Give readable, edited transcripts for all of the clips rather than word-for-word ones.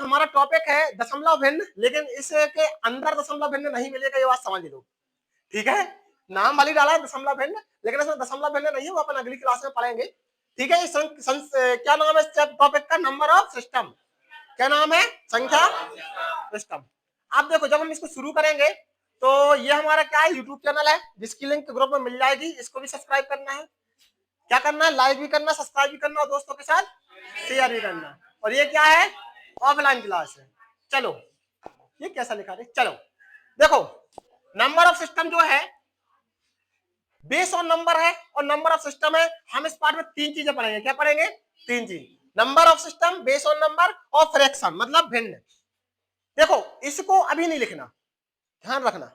हमारा टॉपिक है दशमलव भिन्न, लेकिन इसके अंदर दशमलव भिन्न नहीं मिलेगा, ये बात समझ लो। ठीक है, नाम वाली डाला है दशमलव भिन्न, लेकिन इसमें दशमलव भिन्न नहीं है, वो अपन अगली क्लास में पढ़ेंगे। ठीक है, क्या नाम है इस टॉपिक का? Number of system. क्या नाम है? संख्या सिस्टम। अब देखो, जब हम इसको शुरू करेंगे तो ये हमारा क्या है, यूट्यूब चैनल है, जिसकी लिंक ग्रुप में मिल जाएगी। इसको भी सब्सक्राइब करना है, क्या करना है, लाइक भी करना, सब्सक्राइब भी करना और दोस्तों के साथ शेयर भी करना। और ये क्या है, ऑफलाइन क्लास है। चलो, ये कैसा लिखा है, चलो देखो, नंबर ऑफ सिस्टम जो है बेस ऑन नंबर है और नंबर ऑफ सिस्टम है। हम इस पार्ट में तीन चीजें पढ़ेंगे। क्या पढ़ेंगे? तीन चीज, number of system, base on number और फ्रैक्शन मतलब भिन्न। देखो, इसको अभी नहीं लिखना, ध्यान रखना।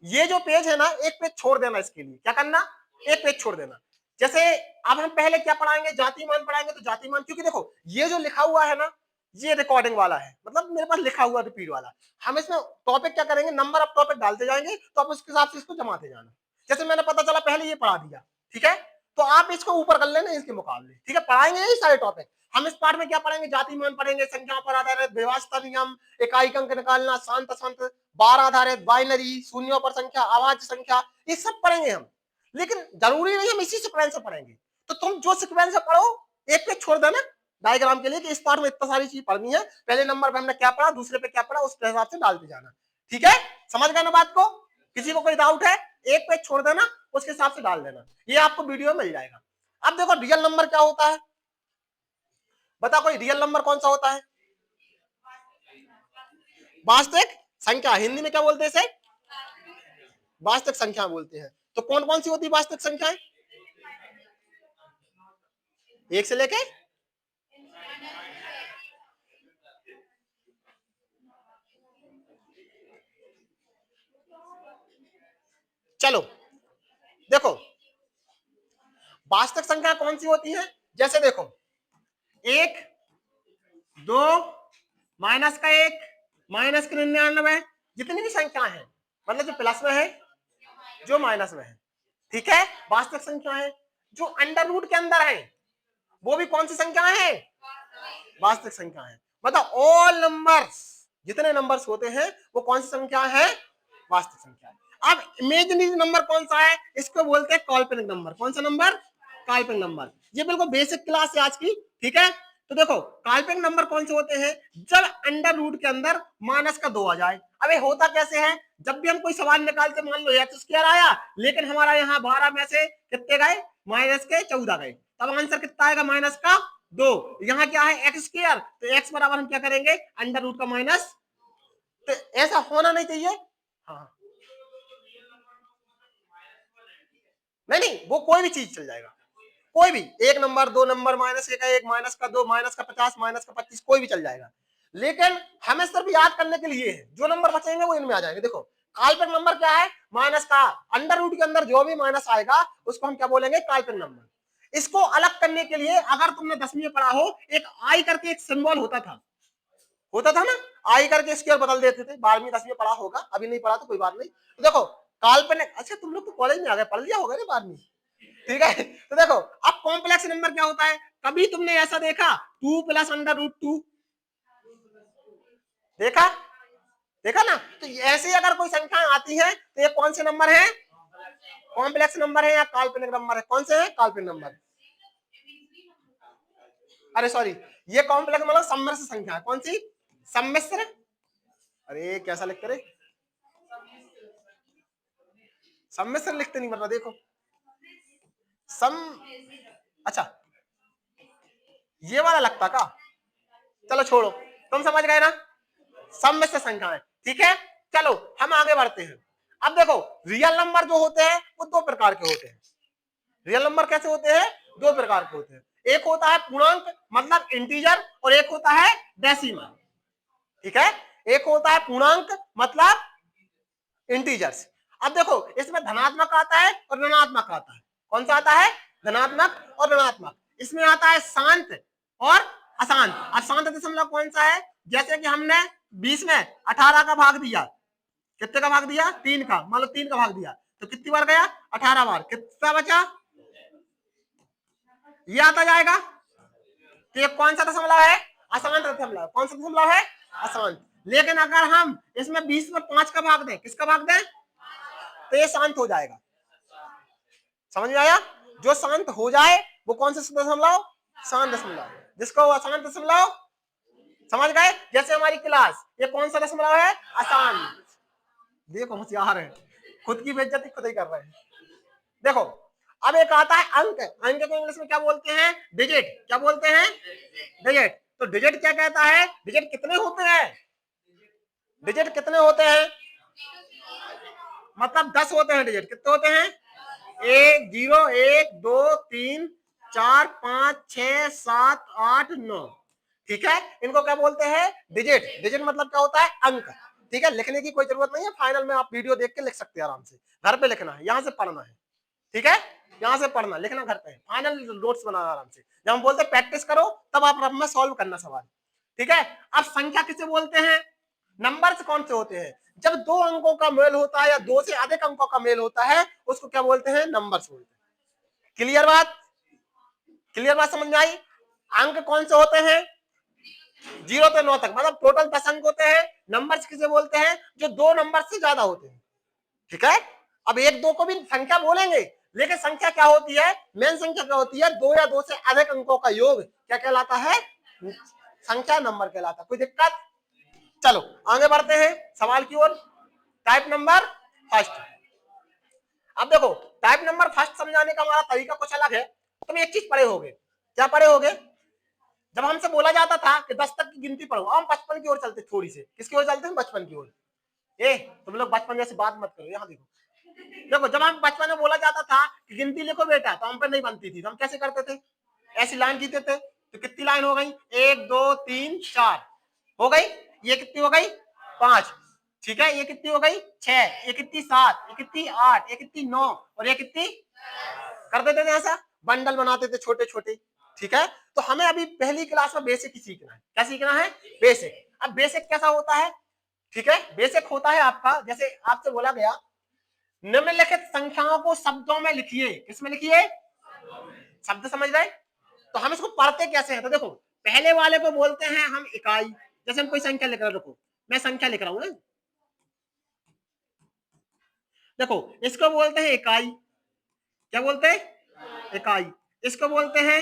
ये जो पेज है ना, एक पेज छोड़ देना इसके लिए। क्या करना? एक पेज छोड़ देना। जैसे अब हम पहले क्या पढ़ाएंगे, जातिमान पढ़ाएंगे, तो जातिमान, क्योंकि देखो ये जो लिखा हुआ है ना, ये रिकॉर्डिंग वाला है, मतलब मेरे पास लिखा हुआ रिपीट वाला। हम इसमें टॉपिक क्या करेंगे, नंबर ऑफ टॉपिक डालते जाएंगे, तो आप उसके हिसाब से इसको जमाते जाना। जैसे मैंने पता चला पहले ये पढ़ा दिया, ठीक है, तो आप इसको ऊपर कर लेना इसके मुकाबले। ठीक है, पढ़ाएंगे ये सारे टॉपिक। हम इस पार्ट में क्या पढ़ेंगे, जातिमान पढ़ेंगे, संख्याओं पर आधारित व्यवस्था नियम, इकाई अंक निकालना, शांत असंत, बार आधारित, बाइनरी, शून्यों पर संख्या, अभाज्य संख्या, ये सब पढ़ेंगे हम। लेकिन जरूरी नहीं हम इसी सीक्वेंस से पढ़ेंगे। तो तुम जो सीक्वेंस से पढ़ो, एक पे छोड़ देना डायग्राम के लिए कि इस पार्ट में इतना सारी चीज पढ़नी है। पहले नंबर पे हमने क्या पढ़ा, दूसरे पे क्या पढ़ा, उस हिसाब से डालते जाना। ठीक है, समझ गए ना बात को? किसी को कोई डाउट है, एक पेज छोड़ देना, उसके हिसाब से डाल देना। ये आपको वीडियो में मिल जाएगा। अब देखो, रियल नंबर क्या होता है, बता कोई, रियल नंबर कौन सा होता है? वास्तविक संख्या। हिंदी में क्या बोलते हैं इसे? वास्तविक संख्या बोलते हैं। तो कौन कौन सी होती है वास्तविक संख्याएं? एक से लेके चलो देखो, वास्तविक संख्या कौन सी होती है? जैसे देखो, 1, 2, माइनस का 1, माइनस के 99, जितनी भी संख्या है, मतलब जो प्लस में है, जो माइनस में है। ठीक है, वास्तविक संख्या है। जो अंडर रूट के अंदर है, वो भी कौन सी संख्या है? वास्तविक संख्या है। मतलब ऑल नंबर्स, जितने नंबर्स होते हैं वो कौन सी संख्या है? वास्तविक संख्या है। अब इमेजिनरी नंबर कौन सा है? इसको बोलते हैं काल्पनिक नंबर। कौन सा नंबर? काल्पनिक नंबर। ये बिल्कुल बेसिक क्लास है आज की। ठीक है, तो देखो काल्पनिक नंबर कौन से होते हैं? जब अंडर रूट के अंदर माइनस का 2 आ जाए। अब ये होता कैसे है, जब भी हम कोई सवाल निकालते, मान लो एक्स स्क्वायर आया, लेकिन हमारा यहाँ 12 में से कितने गए? माइनस के 14 गए, तब आंसर कितना आएगा? माइनस का 2। यहाँ क्या है? एक्स स्क्वायर, तो एक्स बराबर हम क्या करेंगे? अंडर रूट का माइनस। तो ऐसा होना नहीं चाहिए। हाँ, नहीं, वो कोई भी चीज चल जाएगा, कोई भी, एक नंबर, दो नंबर, माइनस का 1, माइनस का 2, माइनस का 50, माइनस का 25, कोई भी चल जाएगा। लेकिन हमें सिर्फ याद करने के लिए है, जो नंबर बचेंगे वो इनमें आ जाएंगे। देखो, काल्पनिक नंबर क्या है? माइनस का अंडर रूट के अंदर जो भी माइनस आएगा उसको हम क्या बोलेंगे? काल्पनिक नंबर। इसको अलग करने के लिए, अगर तुमने 10वीं में पढ़ा हो, एक आई करके एक सिंबल होता था ना, आई करके इसकी ओर बदल देते थे। 12वीं 10वीं में पढ़ा होगा, अभी नहीं पढ़ा तो कोई बात नहीं। तो देखो, काल्पनिक, अच्छा तुम लोग तो कॉलेज में आ गए, पढ़ लिया होगा ना 12वीं। ठीक है, तो देखो अब कॉम्प्लेक्स नंबर क्या होता है? कभी तुमने ऐसा देखा 2 प्लस अंडर रूट 2? देखा? देखा ना? तो ऐसे अगर कोई संख्या आती है तो ये कौन से नंबर है? कॉम्प्लेक्स नंबर है या काल्पनिक नंबर है? कौन से है? काल्पनिक नंबर। अरे सॉरी, ये कॉम्प्लेक्स मतलब सम्मिश्र संख्या है। कौन सी? सम्मिश्र। अरे कैसा लिखते रे? सम्मिश्र लिखते नहीं, मतलब देखो सम, अच्छा ये वाला लगता का, चलो छोड़ो, तुम समझ गए ना, सम्मिश्र संख्या है। ठीक है, चलो हम आगे बढ़ते हैं। अब देखो, रियल नंबर जो होते हैं वो दो प्रकार के होते हैं। रियल नंबर कैसे होते हैं? दो प्रकार के होते हैं। एक होता है पूर्णांक मतलब इंटीजर, और एक होता है डेसिमल। ठीक है, एक होता है पूर्णांक मतलब इंटीजर्स। अब देखो, इसमें धनात्मक आता है और ऋणात्मक आता है। कौन सा आता है? धनात्मक और ऋणात्मक। इसमें आता है शांत और अशांत। अशांत दशमलव कौन सा है? जैसे कि हमने 20 में 18 का भाग दिया, कितने का भाग दिया? 3 का। मान लो 3 का भाग दिया तो कितनी बार गया? 18 बार। कितना बचा? ये आता जाएगा। तो ये कौन सा दशमलव है? अशांत दशमलव। कौन सा दशमलव है? अशांत। लेकिन अगर हम इसमें 20 में 5 का भाग दें, किसका भाग दें, तो ये शांत हो जाएगा। समझ में आया? जो शांत हो जाए वो कौन सा दशमलव, शांत दशमलव। जिसको अशांत दशमलव, समझ गए? जैसे हमारी क्लास, ये कौन सा दशमलव है, अशांत। देखो होशियार है, खुद की बेइज्जती खुद ही कर रहे हैं। देखो अब एक आता है अंक। अंक को इंग्लिश में क्या बोलते हैं, डिजिट। क्या बोलते हैं, डिजिट। तो डिजिट क्या कहता है, डिजिट कितने होते हैं, डिजिट कितने होते हैं, मतलब 10 होते हैं डिजिट। कितने होते हैं, 1 0 1 2 3 4 5 6 7 8 9। ठीक है, इनको क्या बोलते हैं, डिजिट। डिजिट मतलब क्या होता है, अंक। ठीक है, लिखने की कोई जरूरत नहीं है, फाइनल में आप वीडियो देख के लिख सकते हैं आराम से। घर पे लिखना है, यहाँ से पढ़ना है। ठीक है, यहाँ से पढ़ना, लिखना घर पे, फाइनल नोट्स बनाना आराम से। जब हम बोलते हैं प्रैक्टिस करो, तब आप रफ में सॉल्व करना सवाल। ठीक है, अब संख्या किसे बोलते हैं, नंबर्स कौन से होते हैं, जब दो अंकों का मेल होता है या दो से अधिक अंकों का मेल होता है उसको क्या बोलते हैं, नंबर्स बोलते हैं। क्लियर बात, क्लियर बात समझ में आई? अंक कौन से होते हैं, 0 से 9 तक, मतलब टोटल 10 अंक होते हैं। नंबर्स किसे बोलते हैं, जो दो नंबर से ज्यादा होते हैं। ठीक है, अब एक दो को भी संख्या बोलेंगे, लेकिन संख्या क्या होती है, मेन संख्या क्या होती है, दो या दो से अधिक अंकों का योग क्या कहलाता है, संख्या, नंबर कहलाता है। कोई दिक्कत? चलो आगे बढ़ते हैं सवाल की ओर। Type number first. अब देखो टाइप नंबर फर्स्ट समझाने का हमारा तरीका कुछ अलग है। तुम एक चीज पढ़े होगे, क्या पढ़े होगे, जब हमसे बोला जाता था कि 10 तक की गिनती पढ़ो, हम बचपन की ओर चलते, थोड़ी से किसकी ओर चलते हैं, बचपन की ओर। ए तुम लोग बचपन जैसी बात मत करो, यहाँ देखो। देखो जब हम बचपन में बोला जाता था कि गिनती लिखो बेटा, तो हम पे नहीं बनती थी, तो हम कैसे करते थे, ऐसी लाइन जीते थे। तो कितनी लाइन हो गई, 1 2 3 4 हो गई, ये कितनी हो गई, 5। ठीक है, ये कितनी हो गई, 6, ये कितनी 7, ये कितनी 8, ये कितनी 9, और ये कितनी, कर देते थे ऐसा, बंडल बनाते थे छोटे छोटे। ठीक है, तो हमें अभी पहली क्लास में बेसिक ही सीखना है। क्या सीखना है, बेसिक। अब बेसिक कैसा होता है, ठीक है, बेसिक होता है आपका, जैसे आपसे बोला गया निम्नलिखित संख्याओं को शब्दों में लिखिए। किसमें लिखिए, शब्द, समझ रहे? तो हम इसको पढ़ते कैसे हैं, तो देखो पहले वाले को बोलते हैं हम इकाई। जैसे हम कोई संख्या लिख रहे हैं, रुको मैं संख्या लिख रहा हूं, देखो इसको बोलते हैं इकाई। क्या बोलते हैं, इकाई। इसको बोलते हैं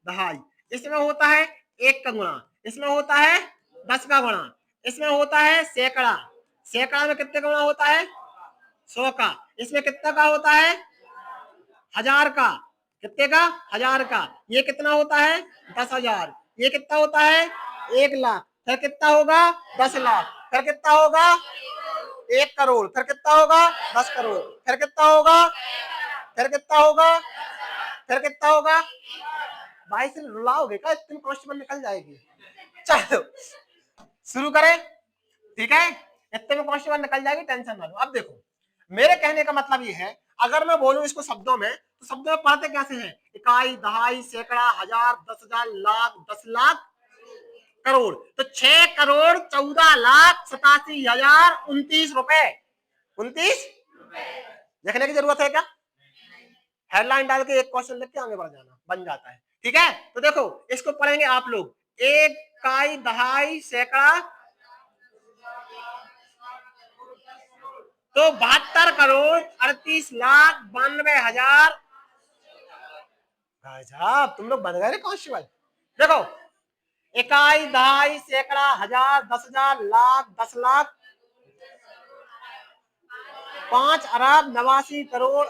दहाई। इसमें होता है 1 का गुणा, इसमें होता है 10 का गुणा, इसमें होता है सैकड़ा। सैकड़ा में कितने का गुणा होता है, 100 का। इसमें कितना का होता है, 1000 का। कितने का, 1000 का। ये कितना होता है, 10,000। ये कितना होता है, 1,00,000। फिर कितना होगा, 10,00,000। फिर कितना होगा, 1 करोड़। फिर कितना होगा, 10 करोड़। फिर कितना होगा, फिर कितना होगा, फिर कितना होगा। भाई से रुलाओगे क्या, इतनी कांस्टेबल निकल जाएगी। चलो शुरू करें, ठीक है, इतने में कांस्टेबल निकल जाएगी, टेंशन ना लो। अब देखो मेरे कहने का मतलब ये है, अगर मैं बोलूं इसको शब्दों में, तो शब्दों में पढ़ते कैसे हैं, इकाई, दहाई, सैकड़ा, 1000, 10,000, लाख, 10,00,000, करोड़। तो 6,14,87,029 रुपए। 29 लिखने की जरूरत है क्या, हेडलाइन डाल के एक क्वेश्चन लिख के आगे बढ़ जाना, बन जाता है। ठीक है, तो देखो इसको पढ़ेंगे आप लोग, एक, इकाई, दहाई, सैकड़ा, तो 72,38,92,000। साहब तुम लोग बन गए कांस्टेबल। देखो इकाई, दहाई, सैकड़ा, 1000, 10,000, लाख, 10,00,000, 5,89,करोड़।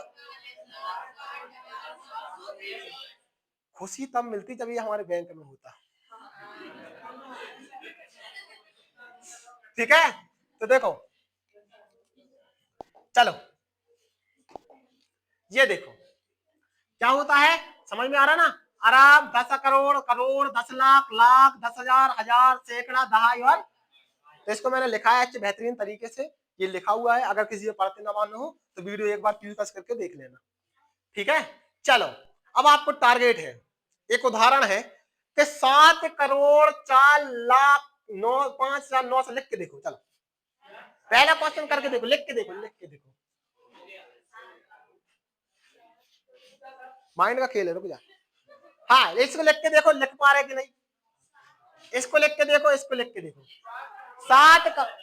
खुशी तब मिलती जब ये हमारे बैंक में होता। ठीक है, तो देखो चलो ये देखो क्या होता है, समझ में आ रहा ना, अरब, 10 करोड़, करोड़, 10,00,000, लाख, 10,000, 1000, सैकड़ा, दहाई और। तो इसको मैंने लिखा है अच्छे बेहतरीन तरीके से, ये लिखा हुआ है, अगर किसी को पढ़ते ना मालूम हो तो वीडियो एक बार प्यूज करके देख लेना। ठीक है, चलो अब आपको टारगेट है, एक उदाहरण है कि 7,04,05,9 से लिख के देखो। चलो पहला क्वेश्चन करके देखो, लिख के देखो, लिख के देखो, माइंड का खेल है, रुक जा। हाँ इसको लिख के देखो, लिख पा रहे कि नहीं। इसको लिख के देखो, इसको लिख के देखो। 7 का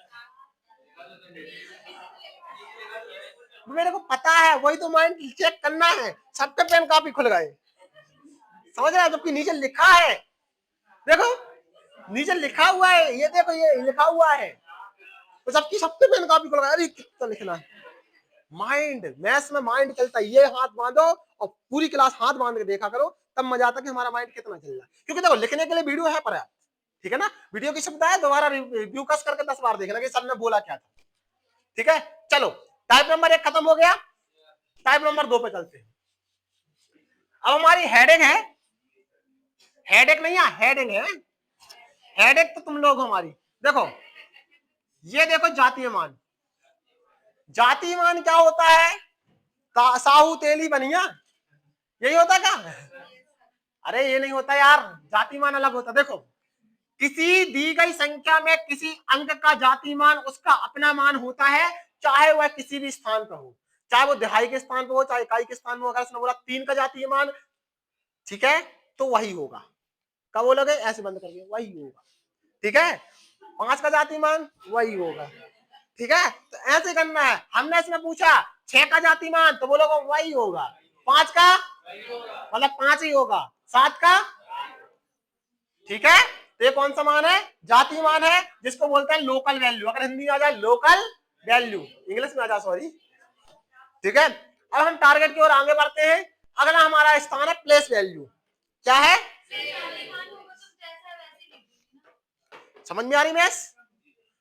मेरे को पता है, वही तो माइंड चेक करना है। सबके पेन कॉपी खुल गए, समझ रहे हैं, जबकि नीचे लिखा है, देखो नीचे लिखा हुआ है, ये देखो ये लिखा हुआ है, तो सबकी सबके पेन कॉपी खुल गए। अरे कितना लिखना है। माइंड, मैथ्स में माइंड चलता है, ये हाथ बांधो और पूरी क्लास हाथ बांध के देखा करो, तब मजा आता है कि हमारा माइंड कितना चल रहा है। क्योंकि देखो लिखने के लिए वीडियो है पर्याप्त, ठीक है ना, वीडियो की सुविधा है, दोबारा रिव्यू कस करके 10 बार देखना कि सर ने बोला क्या था। ठीक है, चलो टाइप नंबर 1 खत्म हो गया, टाइप नंबर 2 पे चलते हैं। अब हमारी हेडिंग है, हेडिंग नहीं है, हेडिंग है। हेडिंग तो तुम लोग हमारी देखो, ये देखो जातीय मान। जातीय मान क्या होता है? साहू तेली बनिया, यही होता क्या? अरे ये नहीं होता यार, जाति मान अलग होता। देखो किसी दी गई संख्या में किसी अंक का जाति मान उसका अपना मान होता है, चाहे वह किसी भी स्थान पर हो, चाहे वो दिहाई के स्थान पर हो, चाहे इकाई के स्थान में हो। अगर उसने बोला 3 का जातीय मान, ठीक है, तो वही होगा। कब बोलोगे? ऐसे बंद करके, वही होगा। ठीक है, 5 का जातीय मान, वही होगा। ठीक है, तो ऐसे करना है। हमने इसमें पूछा 6 का जातीय मान, तो बोलोगे वही होगा। 5 का मतलब 5 ही होगा। 7 का, ठीक है, तो ये कौन सा मान है? जातीय मान है, जिसको बोलते हैं लोकल वैल्यू। अगर हिंदी में आ जाए लोकल वैल्यू, इंग्लिश में आ जाए सॉरी। ठीक है, अब हम टारगेट की ओर आगे बढ़ते हैं। अगला हमारा स्थान है प्लेस वैल्यू। क्या है? समझ में आ रही मैथ्स?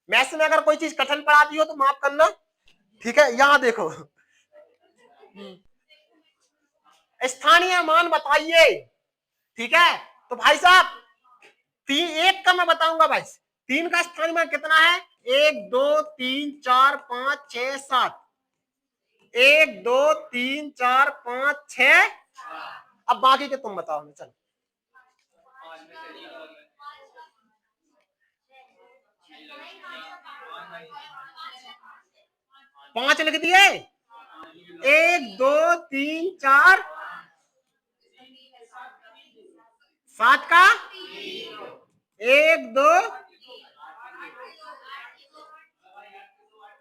मैथ्स में अगर कोई चीज कठिन पढ़ाती हो तो माफ करना। ठीक है, यहां देखो, स्थानीय मान बताइए। ठीक है, तो भाई साहब 1 का मैं बताऊंगा भाई, 3 का स्थानीय मान कितना है? 1 2 3 4 5 6 7। 1 2 3 4 5 6। अब बाकी के तुम बताओ हमें। चलो 5 लिख दिए। 1 2 3 4 7 का 1 2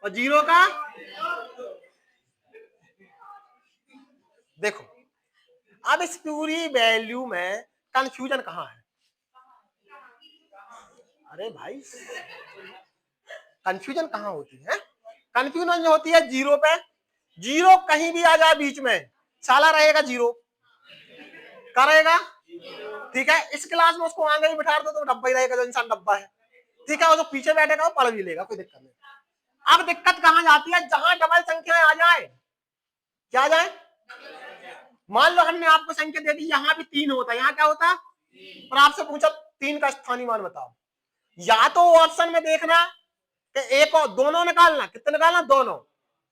और 0 का। देखो अब इस पूरी वैल्यू में कंफ्यूजन कहां है? अरे भाई कंफ्यूजन कहां होती है? कंफ्यूजन जो होती है 0 पे। 0 कहीं भी आ जाए बीच में, साला रहेगा 0, क्या रहेगा? ठीक है, इस क्लास में उसको आगे ही बिठा दो तो डब्बा ही रहेगा, जो इंसान डब्बा है। ठीक है, वो जो पीछे बैठेगा वो पढ़ भी लेगा, कोई दिक्कत नहीं। अब दिक्कत कहां जाती है? जहां डबल संख्याएं आ जाए। क्या आ जाए? मान लो हमने आपको संख्या दे दी, यहां भी 3 होता, यहाँ क्या होता? और आपसे पूछा 3 का स्थानीय मान बताओ। या तो ऑप्शन में देखना कि एक और दोनों निकालना, कितने निकालना? दोनों,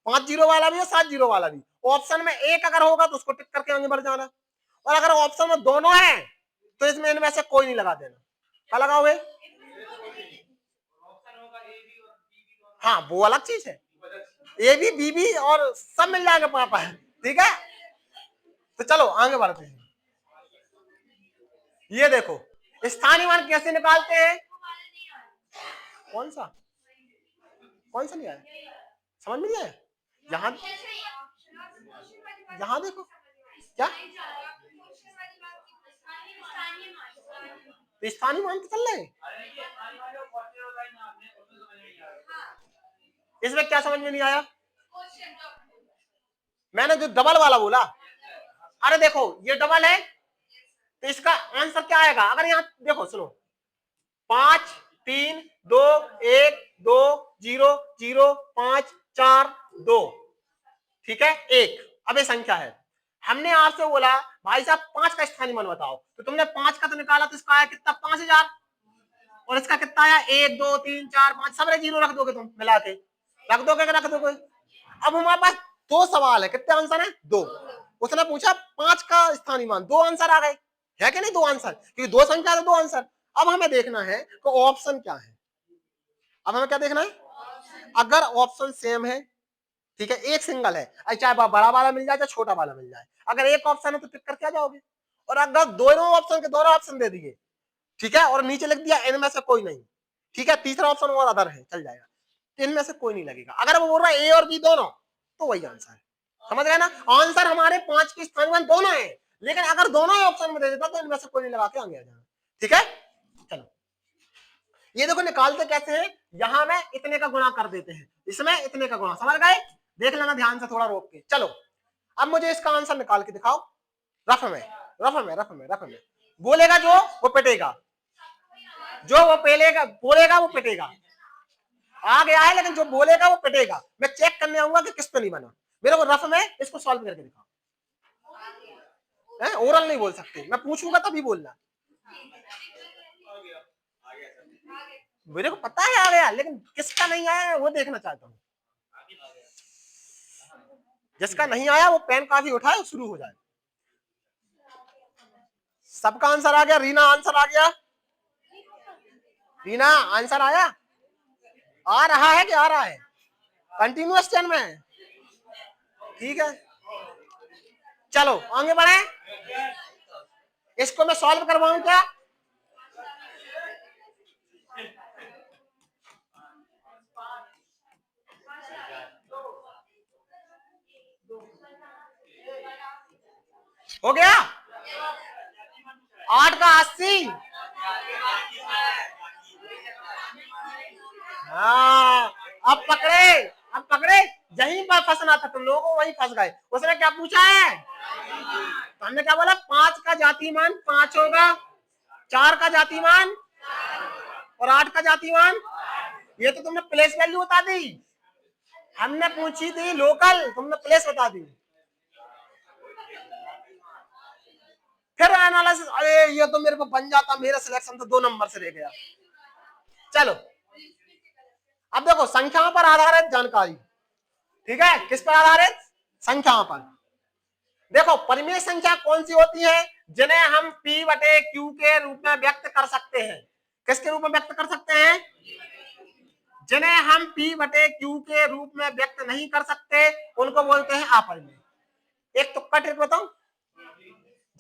5 जीरो वाला भी और 7 जीरो वाला भी। ऑप्शन में एक अगर होगा तो उसको टिक करके आगे बढ़ जाना, और अगर ऑप्शन में दोनों है तो इसमें इनमें से कोई नहीं लगा देना। क्या लगाओगे? हाँ वो अलग चीज है, ए भी बी भी और सब मिल जाएगा पापा। ठीक है, तो चलो आगे बढ़ते हैं। ये देखो स्थानीय मान कैसे निकालते हैं? कौन सा नहीं आया? समझ में नहीं आया? यहाँ देखो क्या स्थानीय मान तो चल रहे हैं। इसमें क्या समझ में नहीं आया? मैंने जो डबल वाला बोला, अरे देखो ये डबल है तो इसका आंसर क्या आएगा? अगर यहाँ देखो सुनो, 5 3 2 1 2 0 0 5 4 2, ठीक है 1। अब ये संख्या है, हमने आपसे बोला भाई साहब 5 का स्थानीय मान बताओ, तो तुमने 5 का तो निकाला, तो इसका आया कितना? 5000। और इसका कितना आया? 1 2 3 4 5, सब जीरो रख दोगे तुम मिला के, रख दोगे रख दोगे। अब हमारे पास 2 सवाल है, कितने आंसर है? 2। उसने पूछा 5 का स्थानीय मान, 2 आंसर आ गए, है कि नहीं? 2 आंसर, क्योंकि 2 संख्या है तो 2 आंसर। अब हमें देखना है कि ऑप्शन क्या है। अब हमें क्या देखना है? अगर ऑप्शन सेम है, ठीक है, एक सिंगल है, चाहे बड़ा वाला मिल जाए चाहे छोटा वाला मिल जाए, अगर एक ऑप्शन है तो टिक करके आ जाओगे। और अगर दोनों ऑप्शन के दोनों ऑप्शन दे दिए ठीक है, और नीचे लिख दिया इनमें से कोई नहीं, ठीक है, तीसरा ऑप्शन और अदर है, चल जाएगा, इनमें से कोई नहीं लगेगा। अगर वो बोल रहा है ए और बी दोनों, तो वही आंसर है, समझ गए ना। आंसर हमारे 5 के स्थान में दोनों है, लेकिन अगर दोनों ही ऑप्शन में दे देता तो इनमें से कोई नहीं लगा के आगे आ जाना, ठीक है। चलो ये देखो निकालते कैसे हैं, यहां में इतने का गुणा कर देते हैं, इसमें इतने का गुणा, समझ गए, देख लेना ध्यान से थोड़ा रोक के। चलो अब मुझे इसका आंसर निकाल के दिखाओ, रफ में रफ में रफ में रफ में। बोलेगा जो वो पिटेगा, जो वो बोलेगा वो पिटेगा, आ गया है, लेकिन जो बोलेगा वो पिटेगा। मैं चेक करने आऊंगा कि किस पे नहीं बना, मेरे को रफ में इसको सॉल्व करके दिखाओ, ओरल नहीं बोल सकते, मैं पूछूंगा तभी बोलना। मेरे को पता है आ गया, लेकिन किसका नहीं आया वो देखना चाहता हूँ। जिसका नहीं आया वो पेन काफी उठाए, शुरू हो जाए। सबका आंसर आ गया, रीना आंसर आ गया, रीना आंसर आया, आ रहा है कि आ रहा है, कंटिन्यूअस चेन में, ठीक है। चलो आगे बढ़े, इसको मैं सॉल्व करवाऊं क्या, हो गया 8 का 80, हाँ अब पकड़े, यहीं पर फंसना था तुम लोगों को, वहीं फंस गए। उसने क्या पूछा है, तो हमने क्या बोला, 5 का जातिमान 5 होगा, 4 का जातिमान और 8 का जातिमान, ये तो तुमने प्लेस वैल्यू बता दी, हमने पूछी थी लोकल, तुमने प्लेस बता दी। फिर एनालिसिस, अरे ये तो मेरे को बन जाता, मेरा सिलेक्शन तो 2 नंबर से रह गया। चलो अब देखो संख्याओं पर आधारित जानकारी, ठीक है, किस पर आधारित, संख्याओं पर। देखो परिमेय संख्या कौन सी होती है, जिन्हें हम P बटे Q के रूप में व्यक्त कर सकते हैं, किसके रूप में व्यक्त कर सकते हैं, जिन्हें हम P बटे Q के रूप में व्यक्त नहीं कर सकते उनको बोलते हैं अपरिमेय। एक तुक्का ट्रिक बताऊं,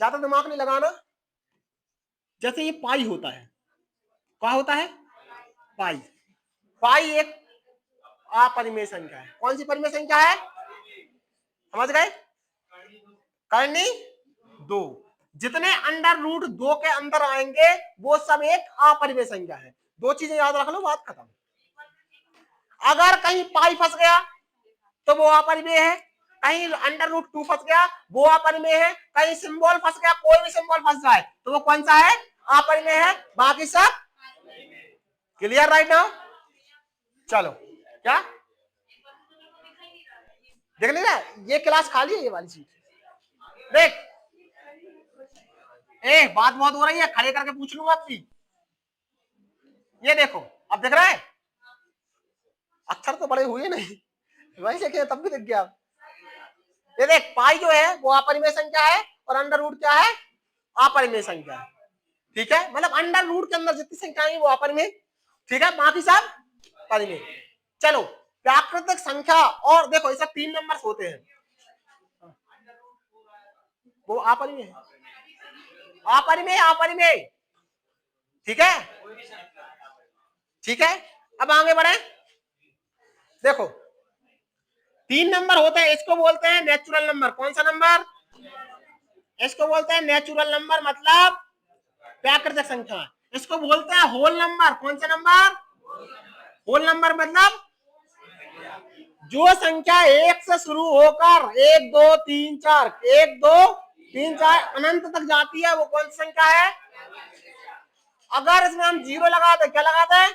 ज्यादा दिमाग नहीं लगाना। जैसे ये पाई होता है, क्या होता है, पाई, पाई एक अपरिमेय संख्या है। कौन सी परिमेय संख्या है, समझ गए, करनी 2, जितने अंडर रूट 2 के अंदर आएंगे वो सब एक अपरिमेय संख्या है। 2 चीजें याद रख लो, बात खत्म। अगर कहीं पाई फंस गया तो वो अपरिमेय है, कहीं अंडर रूट 2 फंस गया वो अपरिमेय है, कहीं सिंबल फंस गया, कोई भी सिंबल फंस जाए तो वो कौन सा है, अपरिमेय है, बाकी सब क्लियर राइट नाउ। चलो क्या देख नहीं रहा, ये क्लास खाली है, ये वाली चीज देख, बात बहुत हो रही है, खड़े करके पूछ लूंगा आपकी। ये देखो अब दिख रहा है, अक्षर तो बड़े हुए नहीं, वैसे क्या तब भी दिख गया। ये देख पाई जो है वो अपरिमेय संख्या है, और अंडर रूट क्या है, अपरिमेय संख्या है, ठीक है, मतलब अंडर रूट के अंदर जितनी संख्या है वो अपरिमेय, ठीक है, बाकी सब परिमेय। चलो प्राकृतिक संख्या, और देखो ऐसा 3 नंबर होते हैं, वो अपरिमेय है, अपरिमेय अपरिमेय, ठीक है, ठीक है। अब आगे बढ़े, देखो 3 नंबर होते हैं, इसको बोलते हैं नेचुरल नंबर। कौन सा नंबर, इसको बोलते हैं नेचुरल नंबर, मतलब प्राकृतिक संख्या। इसको बोलते हैं होल नंबर। कौन सा नंबर, होल नंबर, मतलब जो संख्या 1 से शुरू होकर 1 2 3 4 1 2 3 4 अनंत तक जाती है वो कौन सी संख्या है। अगर इसमें हम 0 लगाते, क्या लगाते हैं,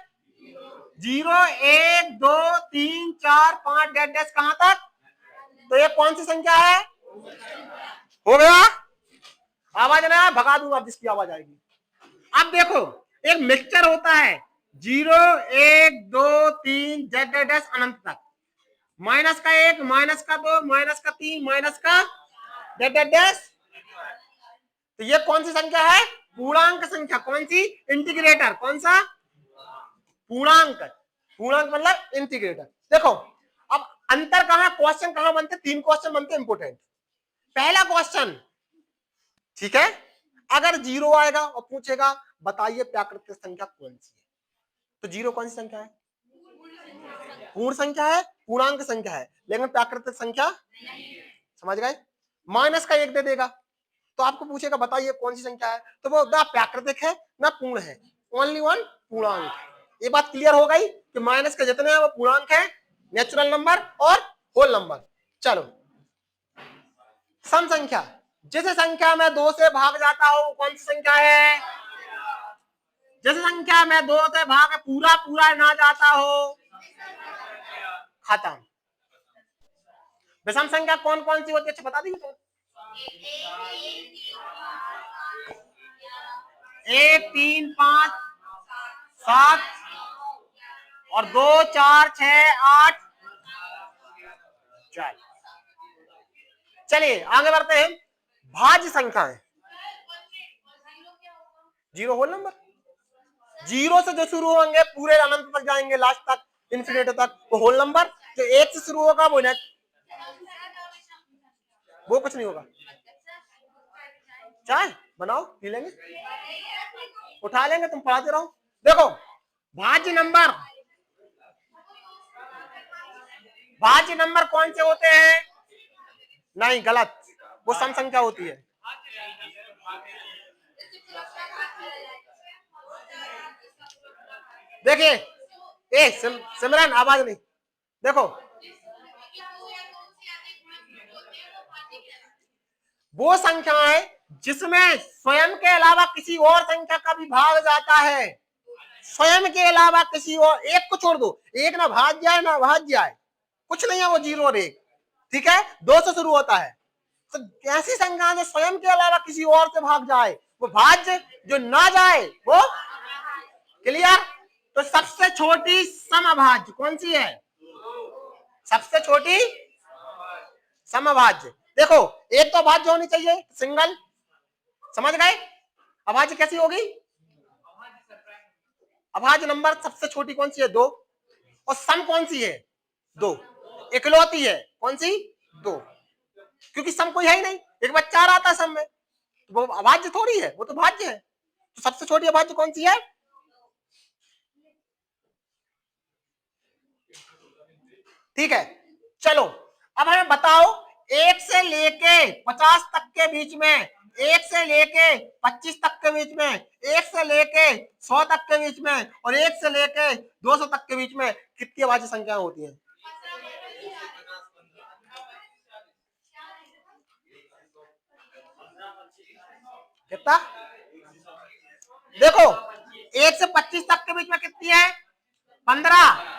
0 1 2 3 4 5 डैश डैश कहां तक, तो ये कौन सी संख्या है, हो गया। आवाज ना भगा दूंगा अब जिसकी आवाज आएगी। अब देखो एक मिक्सचर होता है, 0 1 2 3 डैश डैश अनंत तक, माइनस का 1 माइनस का 2 माइनस का 3 माइनस का डैश डैश डैश, तो ये कौन सी संख्या है, पूर्णांक संख्या। कौन सी, इंटीग्रेटर। कौन सा, पूर्णांक, पूर्णांक मतलब इंटीग्रेटर। देखो अब अंतर कहां, क्वेश्चन कहां बनते, 3 क्वेश्चन बनते इंपोर्टेंट। पहला क्वेश्चन, ठीक है, अगर 0 आएगा और पूछेगा बताइए प्राकृतिक संख्या कौन सी है। तो जीरो कौन सी संख्या है? पूर्ण संख्या है, पूर्णांक संख्या है, लेकिन प्राकृतिक संख्या, समझ गए? माइनस का एक दे देगा तो आपको पूछेगा बताइए कौन सी संख्या है, तो वो ना प्राकृतिक है ना पूर्ण है, ओनली वन पूर्णांक है। ये बात क्लियर हो गई कि माइनस के जितने हैं वो पूर्णांक है, नेचुरल नंबर और होल नंबर। चलो सम संख्या, जिस संख्या में 2 से भाग जाता हो कौन सी संख्या है? जिस संख्या में 2 से भाग पूरा पूरा ना जाता हो, खत्म। विषम संख्या कौन कौन सी होती है, अच्छा बता दीजिए तो। 1 3 5 7 और 2 4 6 8। चलिए आगे बढ़ते हैं। भाज्य संख्याएं, जीरो होल नंबर, जीरो से जो शुरू होंगे पूरे अनंत तक जाएंगे, लास्ट तक, इन्फिनिटी तक, वो होल नंबर। जो एक से शुरू होगा वो वो कुछ नहीं होगा। चाय बनाओ पी लेंगे, उठा लेंगे, तुम पढ़ाते रहो। देखो भाज्य नंबर, भाज्य नंबर कौन से होते हैं? नहीं गलत, वो सम संख्या होती है। देखिए ए सिमरन आवाज नहीं, देखो वो संख्याएं जिसमें स्वयं के अलावा किसी और संख्या का भी भाग जाता है, स्वयं के अलावा किसी और, एक को छोड़ दो, एक ना भाग जाए ना भाग जाए, कुछ नहीं है, वो जीरो और एक, ठीक है, 2 से शुरू होता है। तो ऐसी संख्या जो स्वयं के अलावा किसी और से भाग जाए वो भाज्य, जो ना जाए वो, क्लियर? तो सबसे छोटी समभाज्य कौन सी है? सबसे छोटी समभाज्य। देखो एक तो अभाज्य होनी चाहिए, सिंगल, समझ गए? अभाज्य कैसी होगी? अभाज्य नंबर सबसे छोटी कौन सी है? 2। और सम कौन सी है? 2, इकलौती है, कौन सी? 2, क्योंकि सम कोई है ही नहीं, एक बच्चा आ रहा था सम में, तो वो अभाज्य थोड़ी है, वो तो भाज्य है। तो सबसे छोटी अभाज्य कौन सी है? ठीक है, चलो अब हमें बताओ 1 से लेके 50 तक के बीच में, 1 से लेके 25 तक के बीच में, 1 से लेके 100 तक के बीच में और 1 से लेके 200 तक के बीच में कितनी अभाज्य संख्याएं होती हैं? कितना? देखो 1 से 25 तक के बीच में कितनी है? 15।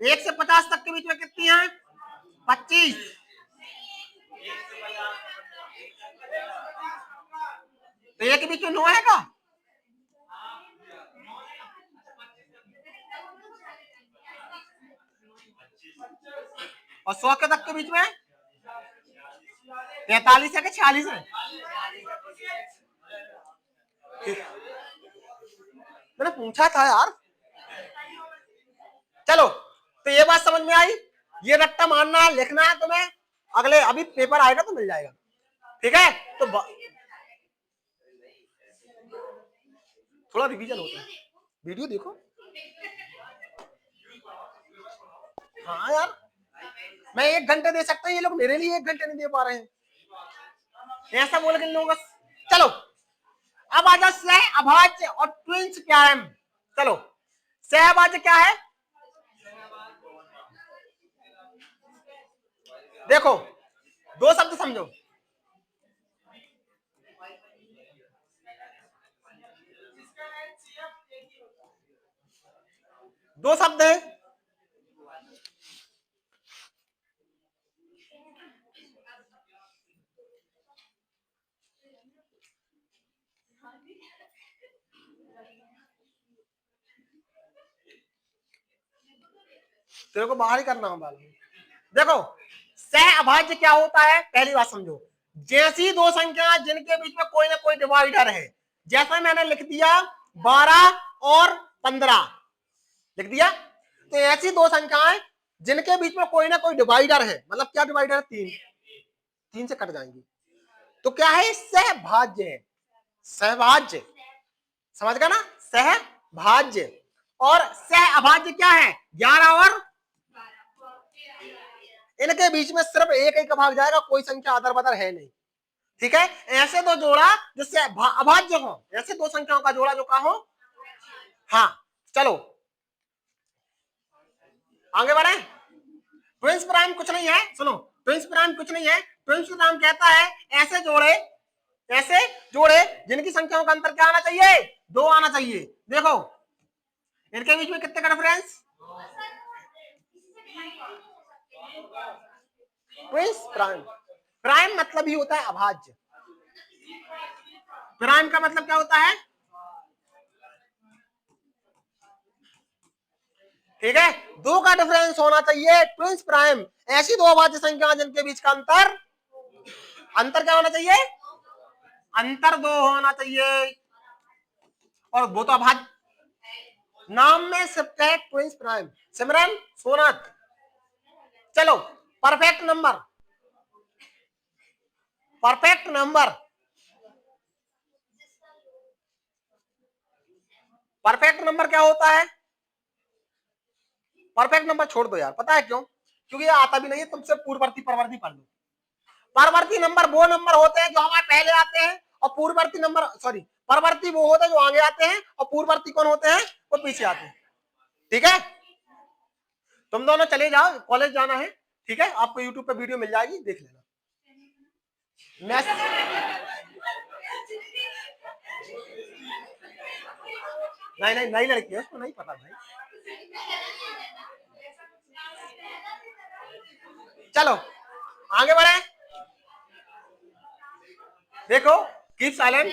1 से 50 तक के बीच में कितनी है? 25। तो एक के बीच में 9 है का? और 100 के तक के बीच में 43 है कि 46 है? मैंने पूछा था यार। चलो तो ये बात समझ में आई, ये रट्टा मारना है, लिखना है तुम्हें, अगले अभी पेपर आएगा तो मिल जाएगा, ठीक है? तो थोड़ा रिवीजन होता है, वीडियो देखो। हाँ यार मैं 1 घंटे दे सकता हूँ, ये लोग मेरे लिए 1 घंटे नहीं दे पा रहे हैं, ऐसा बोल के लोग। चलो अब आ जाओ सह अभाज्य और ट्विंस क्या है। चलो सह अभाज्य क्या है? देखो 2 शब्द समझो, दो शब्द है, तेरे को बाहर ही करना होगा। देखो सह अभाज्य क्या होता है, पहली बात समझो, जैसी दो संख्या जिनके बीच में कोई ना कोई डिवाइडर है, जैसा मैंने लिख दिया 12 और 15 लिख दिया, तो ऐसी दो संख्याएं जिनके बीच में कोई ना कोई डिवाइडर है, मतलब क्या डिवाइडर है? 3 से कट जाएंगी, तो क्या है? सहभाज्य है, सहभाज्य। समझ गया ना, सहभाज्य। और सह अभाज्य क्या है, 11 और इनके बीच में सिर्फ एक ही का भाग जाएगा, कोई संख्या अदर बदर है नहीं। ठीक है, ऐसे दो जोड़ा जिससे अभाज्य हो, ऐसे दो संख्याओं का जोड़ा जो का हो। हाँ चलो आगे बढ़े। ट्विंस प्राइम कुछ नहीं है, सुनो, ट्विंस प्राइम कुछ नहीं है। ट्विंस प्राइम कहता है ऐसे जोड़े जिनकी संख्याओं का अंतर क्या आना चाहिए, 2 आना चाहिए। देखो इनके बीच में कितने का डिफरेंस, ट्विंस प्राइम। प्राइम मतलब ही होता है अभाज्य। प्राइम का मतलब क्या होता है, ठीक है, 2 का डिफरेंस होना चाहिए, ट्विंस प्राइम। ऐसी दो अभाज्य संख्या जिनके बीच का अंतर क्या होना चाहिए, अंतर 2 होना चाहिए। और वो तो अभाज्य नाम में शिफ्ट है ट्विंस प्राइम। सिमरन सोनत चलो, perfect number, perfect number, perfect number क्या होता है, परफेक्ट नंबर छोड़ दो यार, पता है क्यों, क्योंकि ये आता भी नहीं है, तुमसे पूर्ववर्ती परवर्ती पढ़ लो। परवर्ती नंबर वो नंबर होते हैं जो हमारे पहले आते हैं, और पूर्ववर्ती नंबर सॉरी परवर्ती वो होते हैं जो आगे आते हैं, और पूर्ववर्ती कौन होते हैं, वो पीछे आते हैं। ठीक है, तुम दोनों चले जाओ, कॉलेज जाना है, ठीक है, आपको यूट्यूब पे वीडियो मिल जाएगी, देख लेना। नहीं नहीं नई लड़की है, उसको नहीं पता भाई। चलो आगे बढ़े, देखो कीप साइलेंट।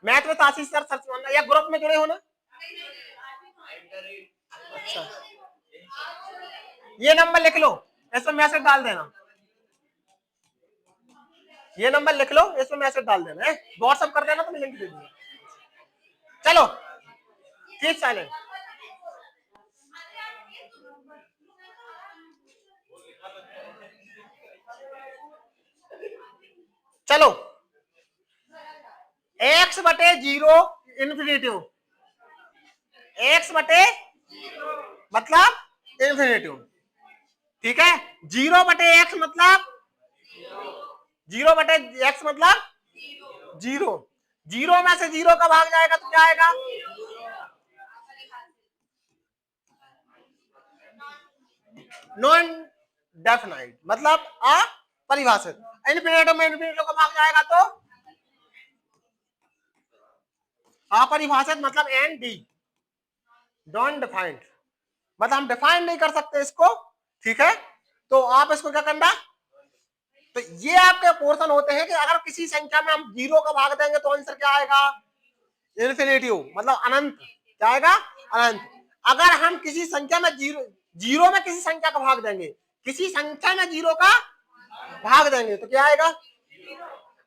मैथ में आशीष सर सर्च मानना, या ग्रुप में जुड़े हो ना। अच्छा ये नंबर लिख लो, इसमें मैसेज डाल देना, ये नंबर लिख लो, इसमें मैसेज डाल देना है, व्हाट्सएप कर देना तो मैं लिंक दे दूंगा। चलो कीप साइलेंट। चलो x बटे 0 इन्फिनेटिव, x बटे मतलब इन्फिनेटिव, ठीक है, 0 बटे x मतलब 0 बटे x मतलब 0, 0 में से 0 का भाग जाएगा तो क्या आएगा, नॉन डेफिनाइट मतलब अपरिभाषित। इन्फिनेटिव में इन्फिनेटिव का भाग जाएगा तो अपरिभाषित मतलब एन डी, नॉन डिफाइंड मतलब हम डिफाइन नहीं कर सकते इसको। ठीक है, तो आप इसको क्या करना, तो ये आपके पोर्शन होते हैं कि अगर किसी संख्या में हम 0 का भाग देंगे तो आंसर क्या आएगा, इन्फिनिटिव मतलब अनंत, क्या आएगा, अनंत। अगर हम किसी संख्या में जीरो में किसी संख्या का भाग देंगे, किसी संख्या में 0 का भाग देंगे तो क्या आएगा,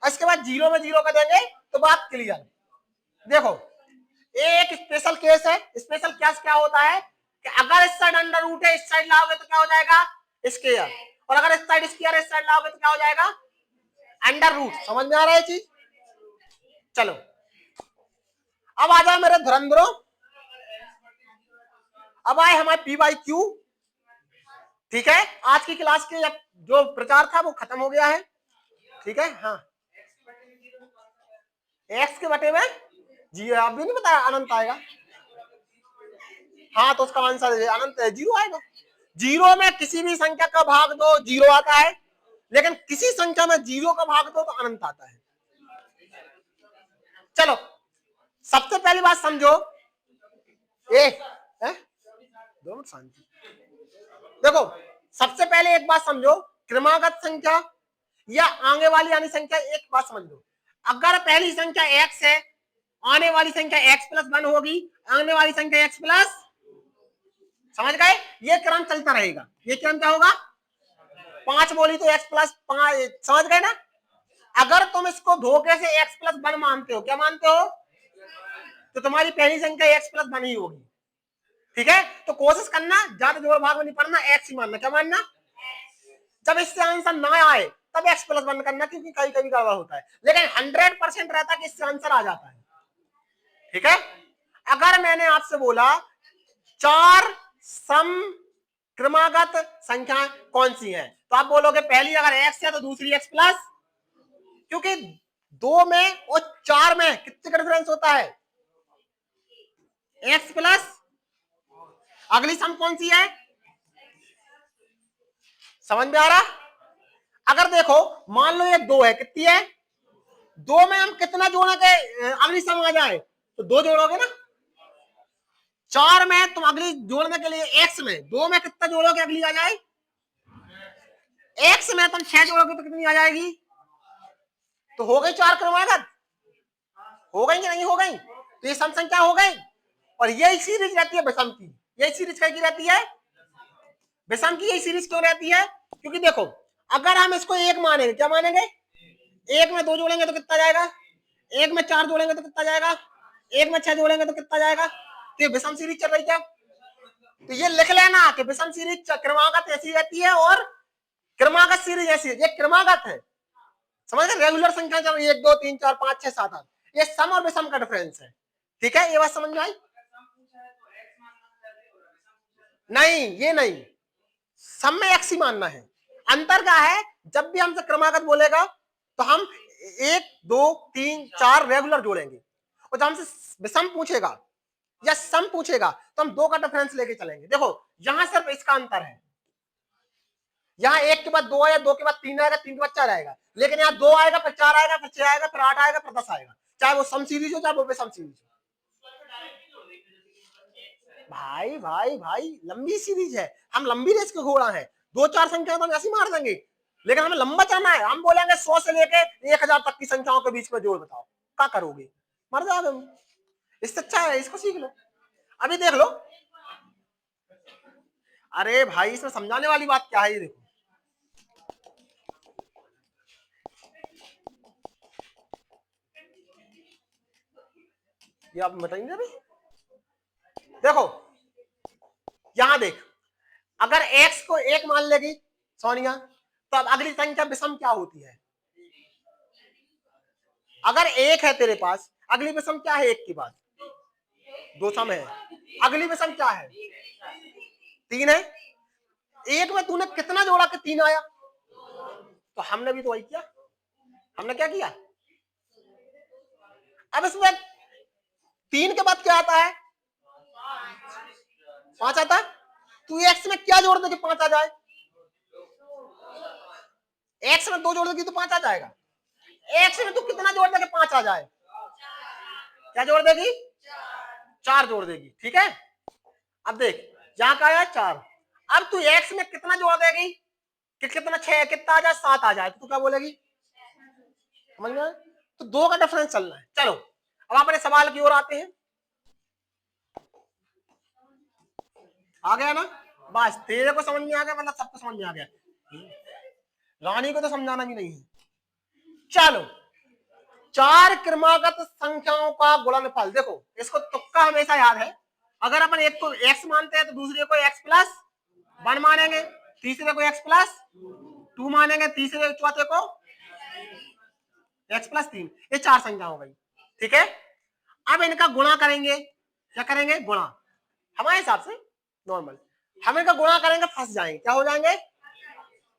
इसके बाद 0 में 0 का देंगे तो बात क्लियर। देखो एक स्पेशल केस है, स्पेशल केस क्या होता है कि अगर इस साइड अंडर रूट है, इस साइड लाओगे तो क्या हो जाएगा स्क्वायर, और अगर इस साइड स्क्वायर इस साइड लाओगे तो क्या हो जाएगा अंडर रूट। समझ में आ रहा है चीज। चलो अब आ जाओ मेरे धुरंधरों, अब आए हमारे पी बाई क्यू। ठीक है, आज की क्लास के जो प्रचार था वो खत्म हो गया है। ठीक है, हाँ एक्स के बटे में जी आप भी नहीं बताया अनंत आएगा, हाँ तो उसका आंसर अनंत है, 0 आएगा। 0 में किसी भी संख्या का भाग दो 0 आता है, लेकिन किसी संख्या में 0 का भाग दो तो अनंत आता है। चलो सबसे पहली बात समझो, दो मिनट शांति। देखो सबसे पहले एक बात समझो, क्रमागत संख्या या आगे वाली यानी संख्या, एक बात समझ लो, अगर पहली संख्या x है, आने वाली संख्या x+1 होगी, आने वाली संख्या x+, समझ गए, ये क्रम चलता रहेगा। ये क्रम क्या होगा, 5 बोली तो x+5, समझ गए ना। अगर तुम इसको धोखे से x+1 मानते हो, क्या मानते हो, तो तुम्हारी पहली संख्या x+1 ही होगी। ठीक है, तो कोशिश करना ज्यादा जोड़ भाग में नहीं पड़ना, x ही मानना, क्या मानना, जब इससे आंसर ना आए तब x+1 करना, क्योंकि कभी कभी गड़बड़ होता है, लेकिन 100% रहता है कि इससे आंसर आ जाता है। ठीक है। अगर मैंने आपसे बोला 4 सम क्रमागत संख्याएं कौन सी हैं, तो आप बोलोगे पहली अगर x है तो दूसरी x प्लस, क्योंकि 2 में और 4 में कितने का डिफरेंस होता है, x प्लस। अगली सम कौन सी है, समझ में आ रहा। अगर देखो मान लो ये 2 है, कितनी है, 2 में हम कितना जोड़ोगे अगली सम आ जाए, तो 2 जोड़ोगे ना। 4 में तुम अगली जोड़ने के लिए x में 2 में कितना जोड़ोगे अगली आ जाए, x में तुम 6 जोड़ोगे तो कितनी आ जाएगी, तो हो गई 4 क्रमागत, हो गई कि नहीं हो गई, तो ये सम संख्या हो गई। और यही सीरीज रहती है विषम की, यही सीरीज क्या की रहती है, विषम की यही सीरीज क्यों रहती है, क्योंकि देखो अगर हम इसको 1 मानेंगे, क्या मानेंगे, 1 में 2 जोड़ेंगे तो कितना जाएगा, 1 में 4 जोड़ेंगे तो कितना जाएगा, 1 में 6 जोड़ेंगे तो कितना जाएगा, तो ये विषम सीरीज चल रही क्या, तो ये लिख लेना कि विषम सीरीज क्रमागत ऐसी रहती है और क्रमागत सीरीज ऐसी है, ये क्रमागत है, समझ गए, रेगुलर संख्या चलो 1 2 3 4 5 6 7 8, ये सम और विषम का डिफरेंस है। ठीक है, ये बात समझ में आई, नहीं ये नहीं, सम में x ही मानना है। अंतर क्या है, जब भी हमसे क्रमागत बोलेगा तो हम 1 2 3 4 रेगुलर जोड़ेंगे, और जब हमसे विषम पूछेगा या सम पूछेगा तो हम 2 का डिफरेंस लेके चलेंगे। देखो यहां सिर्फ इसका अंतर है, यहाँ 1 के बाद 2 आएगा, 2 के बाद 3 आएगा, 3 के बाद 4 आएगा, लेकिन यहाँ 2 आएगा फिर 4 आएगा फिर 6 आएगा फिर 8 आएगा फिर 10 आएगा, चाहे वो सम सीरीज हो चाहे वो विषम सीरीज हो। भाई भाई भाई लंबी सीरीज है, हम लंबी रेस के घोड़ा है, 2 4 संख्या तो हम ऐसे मार देंगे, लेकिन हमें लंबा चलना है, हम बोलेंगे 100 से लेके 1000 तक की संख्याओं के बीच में जोड़ बताओ, क्या करोगे, मर जाओगे। इससे अच्छा है इसको सीख लो, अभी देख लो। अरे भाई इसमें समझाने वाली बात क्या है, ये देखो ये आप बताएंगे अभी, देखो यहां देख, अगर x को 1 मान लेगी सोनिया, तो अब अगली संख्या विषम क्या होती है, अगर 1 है तेरे पास, अगली विषम क्या है, 1 के बाद 2 सम है, अगली विषम क्या है, 3 है, 1 में तूने कितना जोड़ा कि 3 आया, तो हमने भी तो वही किया, हमने क्या किया, अब इसमें 3 के बाद क्या आता है, 5 आता है, तू x में क्या जोड़ दे कि 5 आ जाए, x में 2 जोड़ देगी तो 5 आ जाएगा, x में तू कितना जोड़ दे कि 5 आ जाए, क्या जोड़ देगी, 4 जोड़ देगी। ठीक है, अब देख यहां का आया 4, अब तू x में कितना जोड़ देगी कि कितना 6 कितना आ जाए 7 आ जाए, तो तू क्या बोलेगी, समझ में, तो 2 का डिफरेंस चलना है। चलो अब अपने सवाल की ओर आते हैं, आ गया ना, बस तेरे को समझ में आ गया, मतलब सबको समझ में आ गया, रानी को तो समझाना भी नहीं है। चलो 4 क्रमागत संख्याओं का गुणनफल, देखो इसको तुक्का हमेशा याद है, अगर अपन एक को x मानते हैं तो दूसरे को x प्लस 1 मानेंगे, तीसरे को x प्लस 2 मानेंगे, तीसरे चौथे को x प्लस 3, ये 4 संख्या हो गई। ठीक है, अब इनका गुणा करेंगे, क्या करेंगे, गुणा, हमारे हिसाब से नॉर्मल, हम इनका गुणा करेंगे फंस जाएंगे, क्या हो जाएंगे,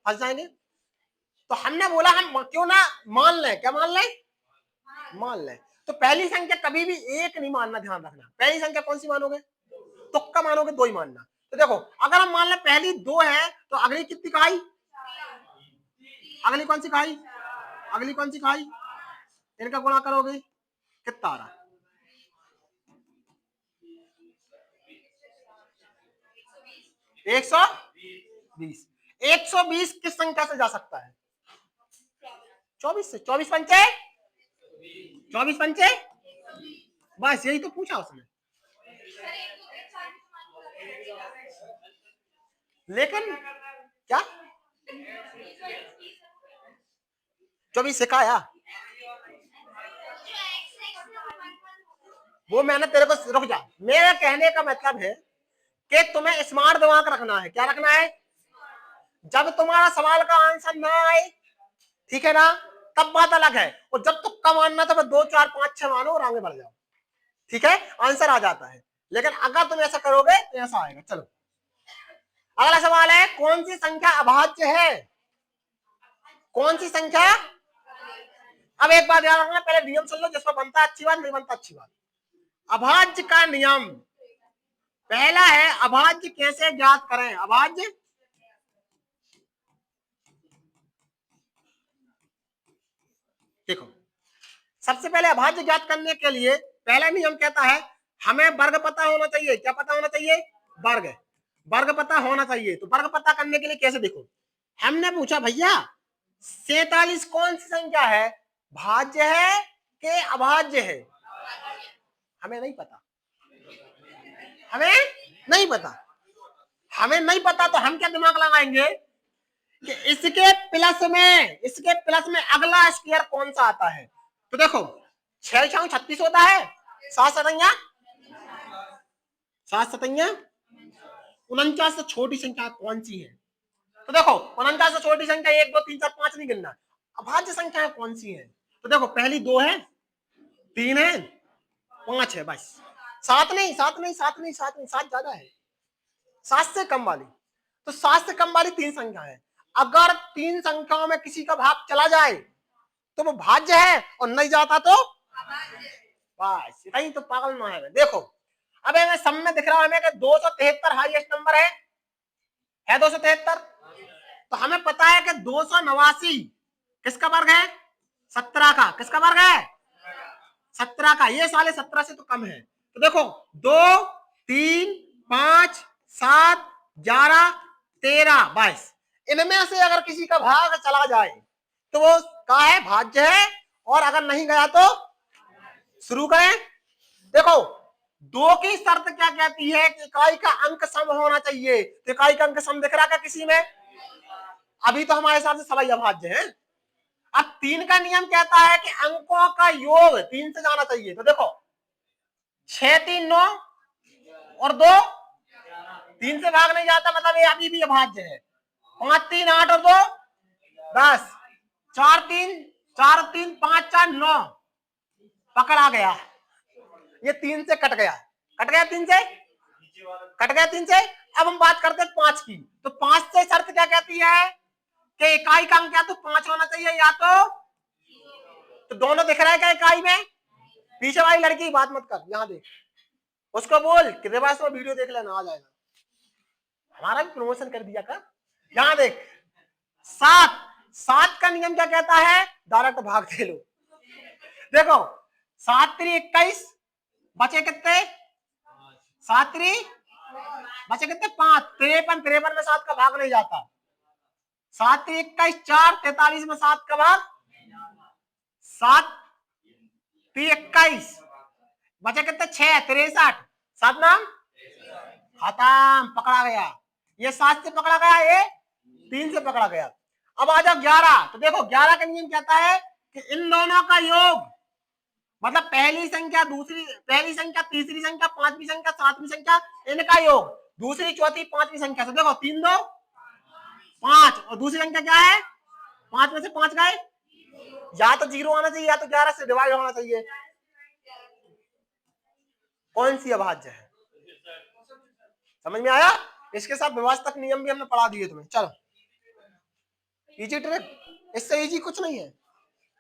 फंस जाएंगे, तो हमने बोला हम क्यों ना मान लें, क्या मान लें, मान लें, तो पहली संख्या कभी भी 1 नहीं मानना, ध्यान रखना, पहली संख्या कौन सी मानोगे, तुक्का मानोगे, 2 ही मानना। तो देखो अगर हम मान लें पहली 2 है तो अगली कितनी कहाई, अगली कौन सी कहाई, अगली कौन सी कहाई, इनका गुणा करोगे कितना आ रहा, 120, 120 किस संख्या से जा सकता है, 24 से, 24 पंचे 24 पंचे, बस यही तो पूछा उसने, लेकिन क्या 24 सिखाया, वो मैंने तेरे को, रुक जा, मेरे कहने का मतलब है कि तुम्हें स्मार्ट दिमाग रखना है, क्या रखना है, जब तुम्हारा सवाल का आंसर ना आए, ठीक है ना, तब बात अलग है, और जब तुक्का मानना तो 2 4 5 6 मानो और आगे बढ़ जाओ, ठीक है, आंसर आ जाता है। लेकिन अगर तुम ऐसा करोगे तो ऐसा आएगा। चलो अगला सवाल है, कौन सी संख्या अभाज्य है? कौन सी संख्या? अब एक बात याद रखना, पहले नियम सुन लो, जिसमें बनता अच्छी बात, नहीं बनता अच्छी बात। अभाज्य का नियम पहला है, अभाज्य कैसे ज्ञात करें? अभाज्य देखो, सबसे पहले अभाज्य ज्ञात करने के लिए पहला नियम कहता है हमें वर्ग पता होना चाहिए। क्या पता होना चाहिए? वर्ग। वर्ग पता होना चाहिए। तो वर्ग पता करने के लिए कैसे? देखो, हमने पूछा भैया 47 कौन सी संख्या है, भाज्य है कि अभाज्य है? हमें नहीं पता, हमें नहीं पता। हमें नहीं पता तो हम क्या दिमाग लगाएंगे कि इसके प्लस में अगला स्क्वायर कौन सा आता है? तो देखो 6×36 होता है, 7 49 से छोटी संख्या कौन सी है? तो देखो 49 से छोटी संख्या 1 2 3 4 5 नहीं गिनना, अभाज्य संख्या कौन सी है? तो देखो पहली 2 है, 3 है, 5 है, बस। 7 नहीं, 7 ज्यादा है, 7 से कम वाली। तो 7 से कम वाली 3 संख्या है। अगर 3 संख्याओं में किसी का भाग चला जाए तो वो भाज्य है, और नहीं जाता तो बस कहीं तो पागल ना है। देखो अब हमें सब में दिख रहा है हमें कि 273 हाईएस्ट नंबर है 273। तो हमें पता है कि 289 किसका वर्ग है? 17 का। किसका वर्ग है? 17 का। ये साले 17 से तो कम है। तो देखो 2 3 5 7 11 13 22, इनमें से अगर किसी का भाग चला जाए तो वो क्या है? भाज्य है। और अगर नहीं गया तो शुरू करें। देखो 2 की शर्त क्या कहती है कि इकाई का अंक सम होना चाहिए। तो इकाई का अंक सम दिख रहा है किसी में? अभी तो हमारे हिसाब से सभी अभाज्य हैं। अब 3 का नियम कहता है कि अंकों का योग 3 से जाना चाहिए। तो देखो 6 3 9 और 2 3 से भाग नहीं जाता, मतलब ये अभी भी अभाज्य है। 5 3 8 और 2 10, 4 3 5 4 9 पकड़ा गया। ये 3 से कट गया, 3 से कट गया 3 से। अब हम बात करते हैं 5 की। तो 5 से शर्त क्या कहती है कि इकाई का अंक या तो 5 होना चाहिए या तो दोनों दिख रहा है क्या इकाई में? पीछे वाली लड़की की बात मत कर, यहाँ देख, उसको बोल कि रिवर्स में वीडियो देख लेना, आ जाएगा। हमारा भी प्रमोशन कर दिया कर। यहाँ देख 7 का नियम क्या कहता है? डायरेक्ट भाग दे लो। देखो 7 3 21 बचे कितने? 7 3 बचे कितने? 5 53 में 7 का भाग नहीं जाता। 7 3 21 4 43 में 7 का भाग 7 3 21 बचे कितने? 6 63 7 नाम खत्म, पकड़ा गया। ये 7 से पकड़ा गया, ये 3 से पकड़ा गया। अब आ जाओ 11। तो देखो 11 का नियम कहता है कि इन दोनों का योग, मतलब पहली संख्या तीसरी संख्या पांचवी संख्या सातवीं संख्या, इनका योग दूसरी चौथी पांचवी संख्या से। देखो 3 2 5 और दूसरी संख्या क्या है? 5 में से 5 गए, या तो 0 आना चाहिए या तो 11 से डिवाइड होना चाहिए। कौन सी अभाज्य है? समझ में आया? इसके साथ व्यवस्थक नियम भी हमने पढ़ा दिए तुम्हें। चलो इजी ट्रिक, इससे इजी कुछ नहीं है।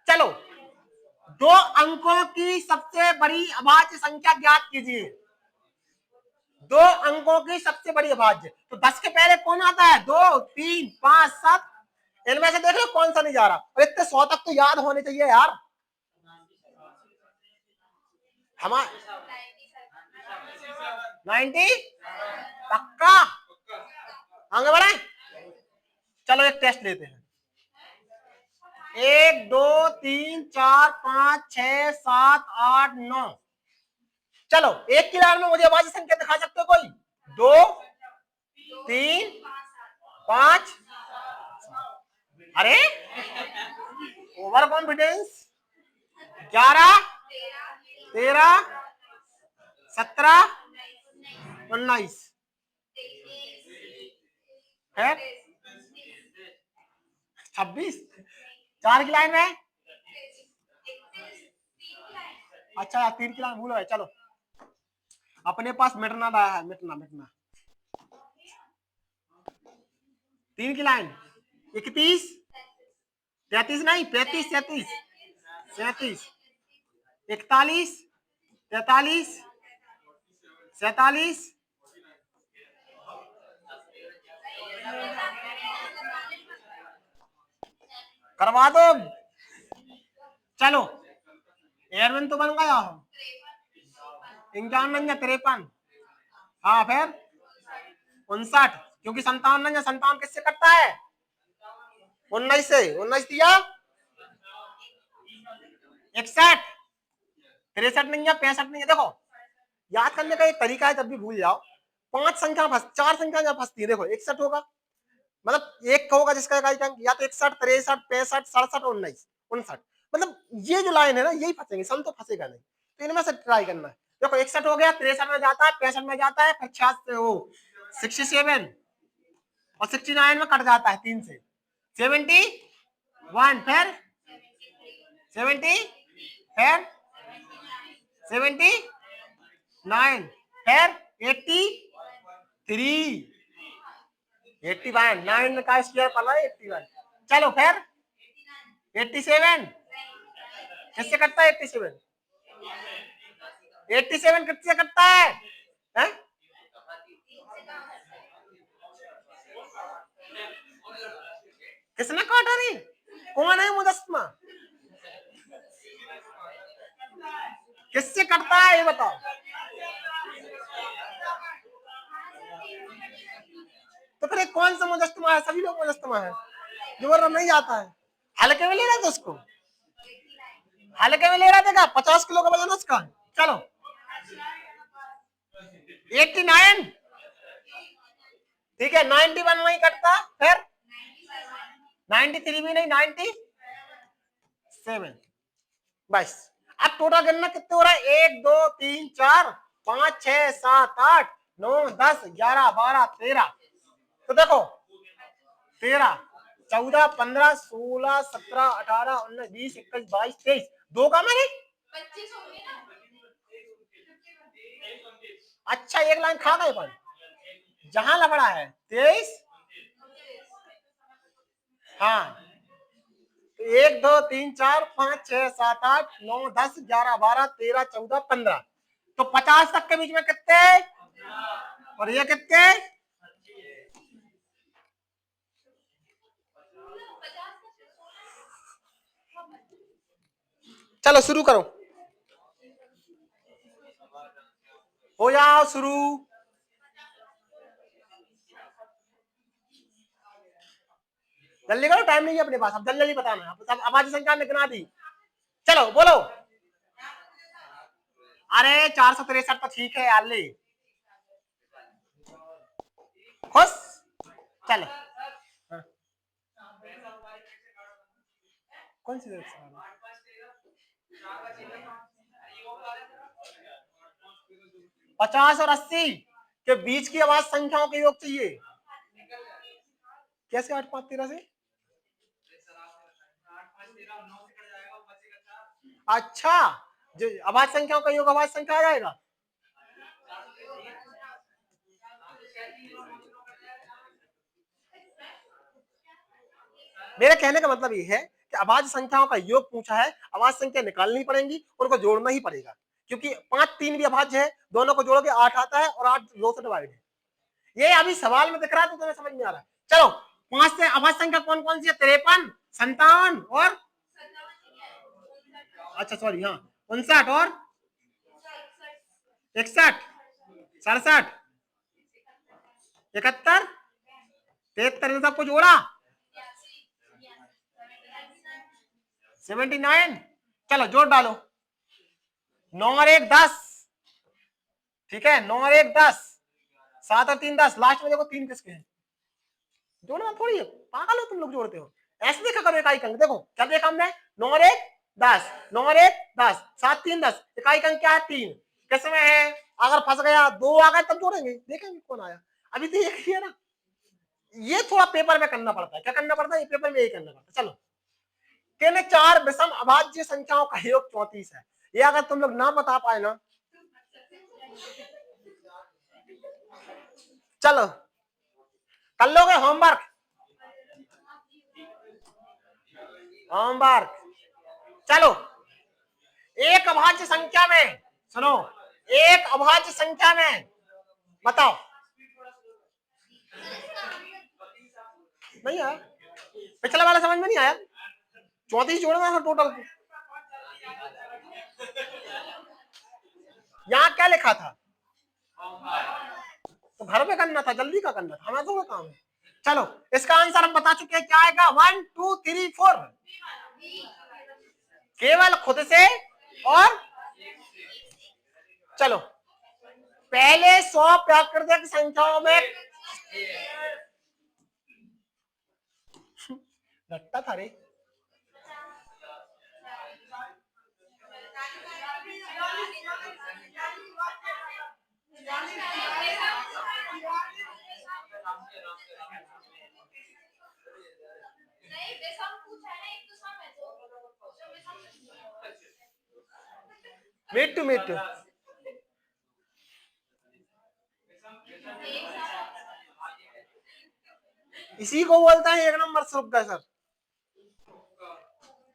चलो 2 अंकों की सबसे बड़ी अभाज्य संख्या ज्ञात कीजिए। 2 अंकों की सबसे बड़ी अभाज्य। तो 10 के पहले कौन आता है? 2 3 5 7, इनमें से देख लो कौन सा नहीं जा रहा। और इतने 100 तक तो याद होने चाहिए यार। हमारा 90 पक्का। आगे बढ़े, चलो एक टेस्ट लेते हैं। 1 2 3 4 5 6 7 8 9। चलो एक की लाइन में मुझे अभाज्य संख्या दिखा सकते हो कोई? 2 3 5, अरे ओवर कॉन्फिडेंस। 11 13 17 19 है 26। 4 की लाइन में, अच्छा 3 की लाइन भूल गए। चलो अपने पास मिटना रहा है, मिटना मिटना। 3 की लाइन 31 33 नहीं 35 37 37 41 43 47 करवा दो। चलो एयरमैन तो बन गया, 53 हाँ फिर 59 क्योंकि 57 किससे कटता है 19 से, 19 दिया 61 63 नहीं है 65 नहीं है। देखो याद करने का एक तरीका है, जब भी भूल जाओ 4 संख्या जब फंसती है, देखो 61 होगा मतलब एक होगा जिसका इकाई अंक या तो 61 63 65 67 19 59, मतलब ये जो लाइन है ना यही फंसेंगे, सम तो फंसेगा नहीं, तो इनमें से ट्राई करना है। देखो 61 हो गया, 63 में जाता है, 65 में जाता है, फिर 67 और 69 में कट जाता है 3 से, 71 फिर 70 फिर 79 फिर 83 81 9 का स्क्वायर पड़ा है 81। चलो फिर 87 किससे कटता है 87 किससे कटता है, हैं? किसने काटा नहीं, कौन है मुजस्समा, किससे कटता है ये बताओ। तो फिर कौन सा मुजस्समा है, सभी लोग मुजस्समा है, जो वर्णन नहीं जाता है। हल्के में ले रहा था उसको, हल्के में ले रहा था, 50 किलो का वजन उसका। चलो 89 ठीक है, 91 नहीं कटता, फिर 93 भी नहीं 97 बस। अब टोटल गिनना कितने हो रहा है 1 2 3 4 5 6 7 8 9 10 11 12 13, तो देखो 13 14 15 16 17 18 19 20 21 22 23 दो का मैंने 25 होंगे ना। अच्छा एक लाइन खा गए पर जहां लफड़ा है 23 हाँ 1 2 3 4 5 6 7 8 9 10 11 12 13 14 15, तो 50 तक के बीच में कितने और ये कितने, चलो शुरू करो, हो जाओ शुरू। जल्दी करो, टाइम नहीं है अपने पास, अब जल्दी जल्दी बताना। अब आबादी संख्या ने गिना दी, चलो बोलो। अरे 463 तो ठीक है यार, ले खुश चलो। हाँ। कौन सी 50 और 80 के बीच की आवाज संख्याओं के योग चाहिए, कैसे 8 5 13 से, अच्छा जो आवाज संख्याओं का योग आवाज संख्या आ जाएगा। मेरे कहने का मतलब ये है कि आवाज संख्याओं का योग पूछा है, आवाज संख्या निकालनी पड़ेगी, उनको जोड़ना ही पड़ेगा, क्योंकि 5 3 भी अभाज्य है, दोनों को जोड़ के 8 आता है और 8 2 से डिवाइड है। ये अभी सवाल में दिख रहा है तो तुम्हें समझ में आ रहा है। चलो 5 से आवाज संख्या कौन कौन सी है, 53 57 और अच्छा सॉरी हाँ 59 और 61 67 71 73 इन सबको जोड़ा 79, चलो जोड़ डालो 9 और 1 10, ठीक है 9 और 1 10, 7 और 3 10, लास्ट में देखो 3 किसके हैं, जोड़ना थोड़ी है, पागल हो तुम लोग, जोड़ते हो ऐसे देखा करो इकाई अंक। देखो क्या देखा हमने, 9 और 1 10, 9 और 1 10, 7 3 10, इकाई अंक क्या है 3, किसमें है, अगर फंस गया 2 आ गए तब जोड़ेंगे, देखेंगे कौन आया, अभी तो एक ही है ना। ये थोड़ा पेपर में करना पड़ता है, क्या करना पड़ता है, ये पेपर में यही करना पड़ता है। चलो कहने 4 विषम अभाज्य संख्याओं का योग 34 है, ये अगर तुम लोग ना बता पाए ना चलो कर लोगे होमवर्क? होमवर्क चलो। एक अभाज्य संख्या में सुनो, एक अभाज्य संख्या में बताओ। नहीं आया पिछला वाला, समझ में नहीं आया? 34 जोड़ना था टोटल। यहाँ क्या लिखा था? तो घर पे करना था, जल्दी का करना था, हमें तो काम है। चलो इसका आंसर हम बता चुके हैं, क्या आएगा? 1 2 3 4 केवल खुद से। और चलो पहले 100 प्राकृतिक संख्याओं में रट्टा था रे। मीट टू मीट, इसी को बोलता है 1 नंबर तुक्का सर,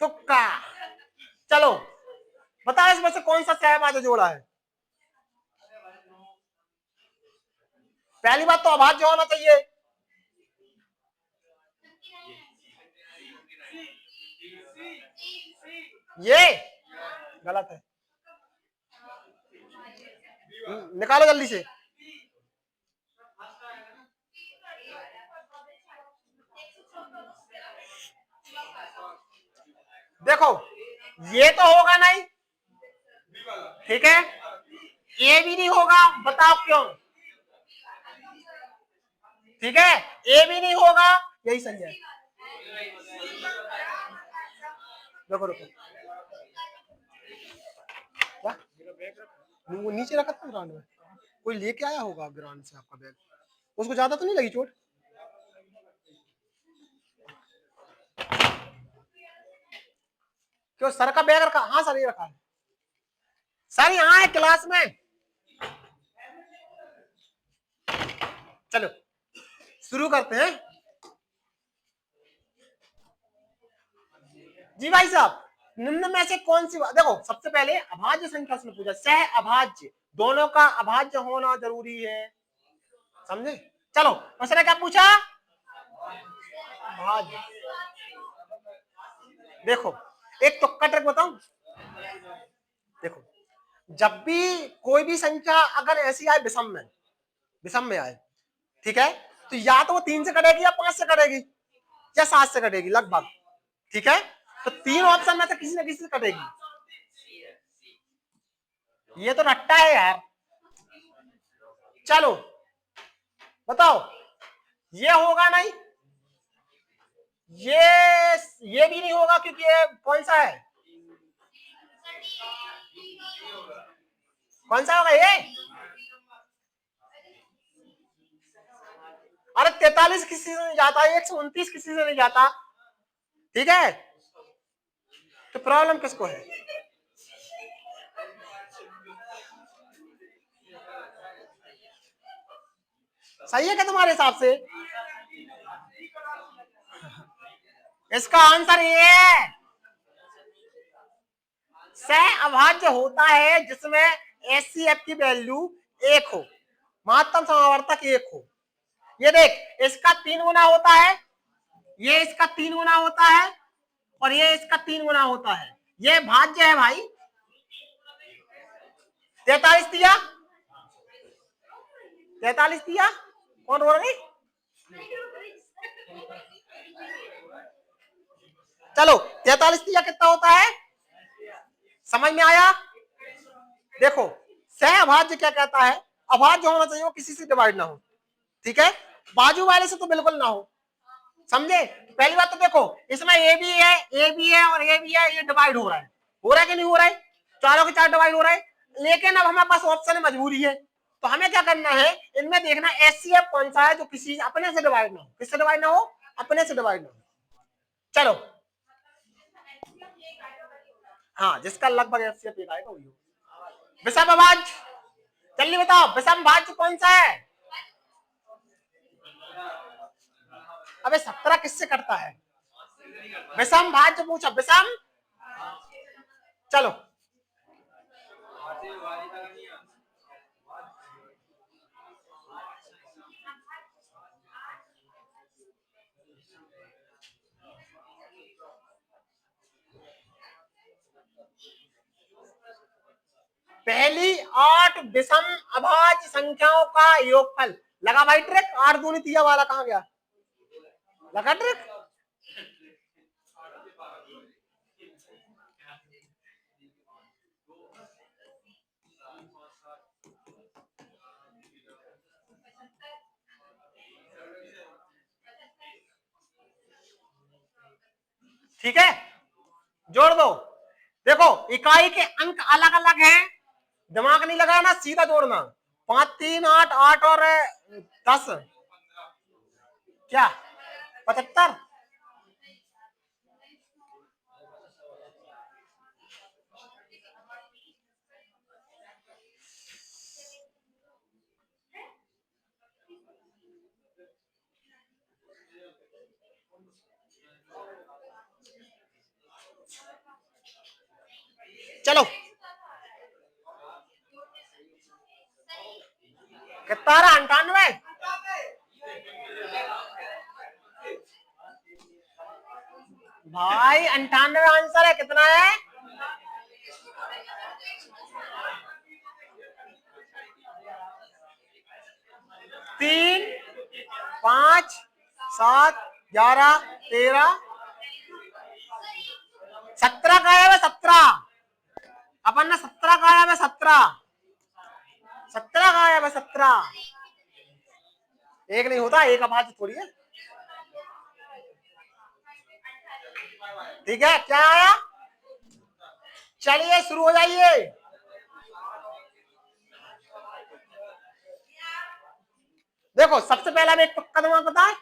तुक्का। चलो बताओ इसमें से कौन सा सहभाज्य जोड़ा है? पहली बात तो अभाज्य होना चाहिए। ये गलत है, निकालो जल्दी से। देखो ये तो होगा नहीं, ठीक है, ये भी नहीं होगा, बताओ क्यों? ठीक है, ये भी नहीं होगा, यही सही है। रुको रुको, वो नीचे रखा था ग्राउंड में, कोई लेके आया होगा ग्राउंड से आपका बैग, उसको ज्यादा तो नहीं लगी चोट? क्यों सर का बैग रखा? हाँ सर ये रखा है सर, यहाँ है क्लास में। चलो शुरू करते हैं जी भाई साहब। निम्न में से कौन सी बात, देखो सबसे पहले अभाज्य संख्या उसने पूछा, सह अभाज्य दोनों का अभाज्य होना जरूरी है, समझे? चलो उसने क्या पूछा? अभाज्य। देखो एक तुक्का ट्रिक बताऊं, देखो जब भी कोई भी संख्या अगर ऐसी आए विषम में आए, ठीक है, तो या तो वो 3 से कटेगी या 5 से कटेगी या 7 से कटेगी लगभग, ठीक है, तो 3 ऑप्शन में से किसी न किसी से कटेगी। ये तो रट्टा है यार। चलो बताओ, ये होगा नहीं, ये भी नहीं होगा, क्योंकि ये कौन सा है, कौन सा होगा ये? अरे 43 किसी से नहीं जाता, 129 किसी से नहीं जाता, ठीक है, तो प्रॉब्लम किसको है? सही है क्या तुम्हारे हिसाब से? इसका आंसर ये है, सह अभाज्य होता है जिसमें एचसीएफ की वैल्यू 1 हो, महत्तम समावर्तक 1 हो। ये देख इसका 3 गुना होता है, ये इसका 3 गुना होता है, और ये इसका 3 गुना होता है, ये भाज्य है भाई। 43 दिया, 43 दिया, कौन बोल रही? चलो 43 दिया कितना होता है, समझ में आया? देखो सह अभाज्य क्या कहता है, अभाज्य होना चाहिए वो किसी से डिवाइड ना हो, ठीक है, बाजू वाले से तो बिल्कुल ना हो, समझे? पहली बात तो देखो इसमें ए भी है, ए भी है और ए भी है, ये डिवाइड हो रहा है कि नहीं हो रहा है? चारों के चार डिवाइड हो रहा है, लेकिन अब हमारे पास ऑप्शन है, मजबूरी है, तो हमें क्या करना है, इनमें देखना एचसीएफ कौन सा है जो किसी अपने से डिवाइड ना हो, किससे डिवाइड ना हो, अपने से डिवाइड ना हो। चलो हाँ, जिसका लगभग एचसीएफ एक आएगा वही हो। विषम अभाज्य, जल्दी बताओ विषम अभाज्य कौन सा है? अबे 17 किससे कटता है? विषम भाज्य पूछा, विषम। चलो पहली 8 विषम अभाज्य संख्याओं का योगफल। लगा भाई ट्रिक? 8 दूनी 3 वाला कहां गया? लगा ट्रिक? ठीक है, जोड़ दो। देखो इकाई के अंक अलग अलग हैं, दिमाग नहीं लगाना, सीधा जोड़ना। 5 3 8 8 और 10 क्या 75। चलो कितना रहा? 98। भाई 98 आंसर है। कितना है? 3 5 7 11 13 17 का है। 17 अपन ने 17 का है। 17 का है। 17 एक नहीं होता, एक अभाज्य थोड़ी है। ठीक है, क्या आया? चलिए शुरू हो जाइए। देखो सबसे पहला में एक तुक्का तुम्हारा पता है,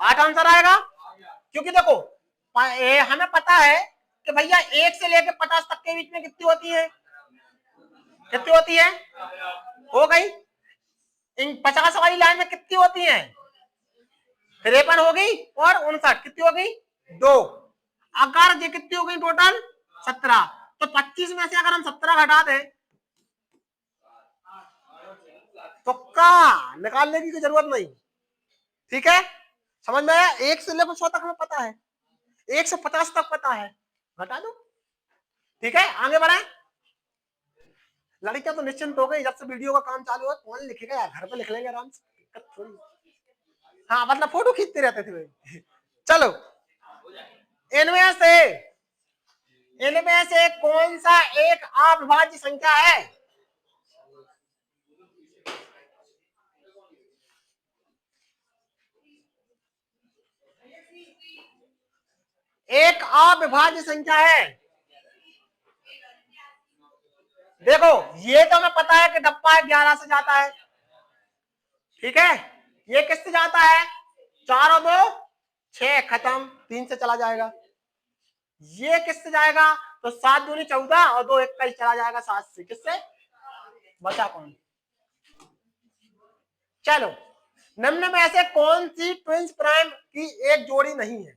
8 आंसर आएगा। क्योंकि देखो हमें पता है कि भैया 1 से लेकर 50 तक के बीच में कितनी होती है? कितनी होती है? हो गई। इन 50 वाली लाइन में कितनी होती है? 53 हो गई और 59 कितनी हो गई? 2। अगर ये कितनी हो गई टोटल? 17। तो 25 में से अगर हम 17 घटा दें, तुक्का निकालने की जरूरत नहीं। ठीक है, समझ में आया? 1 से लेकर 100 तक हमें पता है, 1 से 50 तक पता है, घटा दो। ठीक है, आगे बढ़े। लड़कियां तो निश्चिंत हो गई, जब से वीडियो का काम चालू है। कौन लिखेगा यार? घर पे लिख लेंगे आराम से, दिक्कत थोड़ी। हाँ मतलब फोटो खींचते रहते थे। चलो इनमें से कौन सा एक अविभाज्य संख्या है? एक अविभाज्य संख्या है। देखो ये तो हमें पता है कि डब्बा 11 से जाता है। ठीक है, ये किससे जाता है? 4 और 2 6, खत्म। 3 से चला जाएगा। ये किससे जाएगा? तो 7 दूनी 14 और 2 21 चला जाएगा 7 से। किससे बचा कौन? चलो निम्न में से कौन सी ट्विंस प्राइम की एक जोड़ी नहीं है?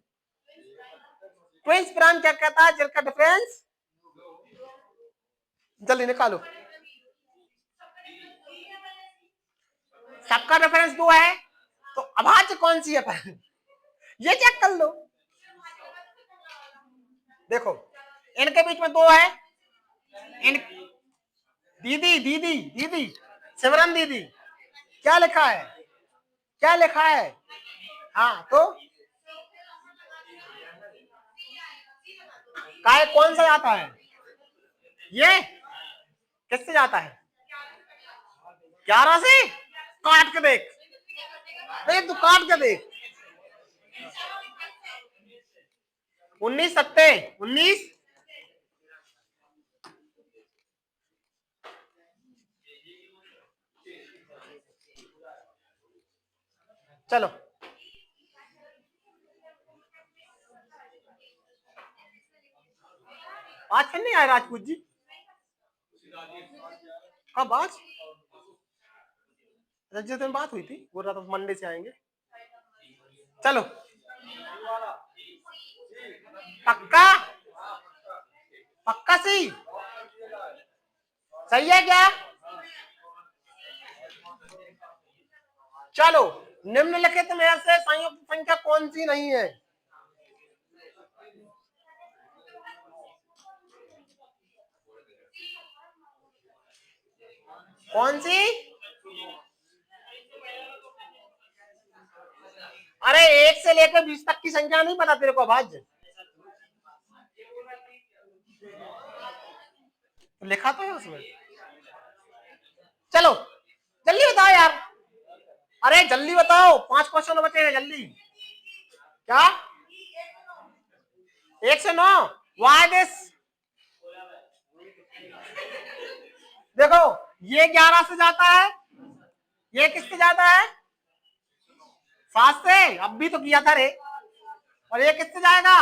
ट्विंस प्राइम क्या कहता है? जिनका डिफरेंस जल्दी निकालो। सबका डिफरेंस 2 है, तो अभाज्य कौन सी है? ये चेक कर लो। देखो इनके बीच में 2 है। इन दीदी दीदी दीदी सिमरन दीदी, क्या लिखा है? क्या लिखा है? हाँ तो काय कौन सा जाता है? ये किससे जाता है? 11 से। काट के देख, तू काट के देख। 19 सत्ते 19। चलो आज फिर नहीं आए राजपूत जी? कब आज? जिस दिन बात हुई थी बोल रहा था मंडे से आएंगे। चलो पक्का, पक्का सही, सही है क्या? चलो निम्नलिखित में से संयुक्त संख्या कौन सी नहीं है? कौन सी? अरे 1 से लेकर 20 तक की संख्या नहीं पता तेरे को भाज? लिखा तो है उसमें। चलो जल्दी बताओ यार, अरे जल्दी बताओ, 5 क्वेश्चन बचे हैं, जल्दी। क्या? 1 से 9? Why this? देखो ये 11 से जाता है, ये किससे जाता है? 7 से, अब भी तो किया था रे। और ये किससे जाएगा?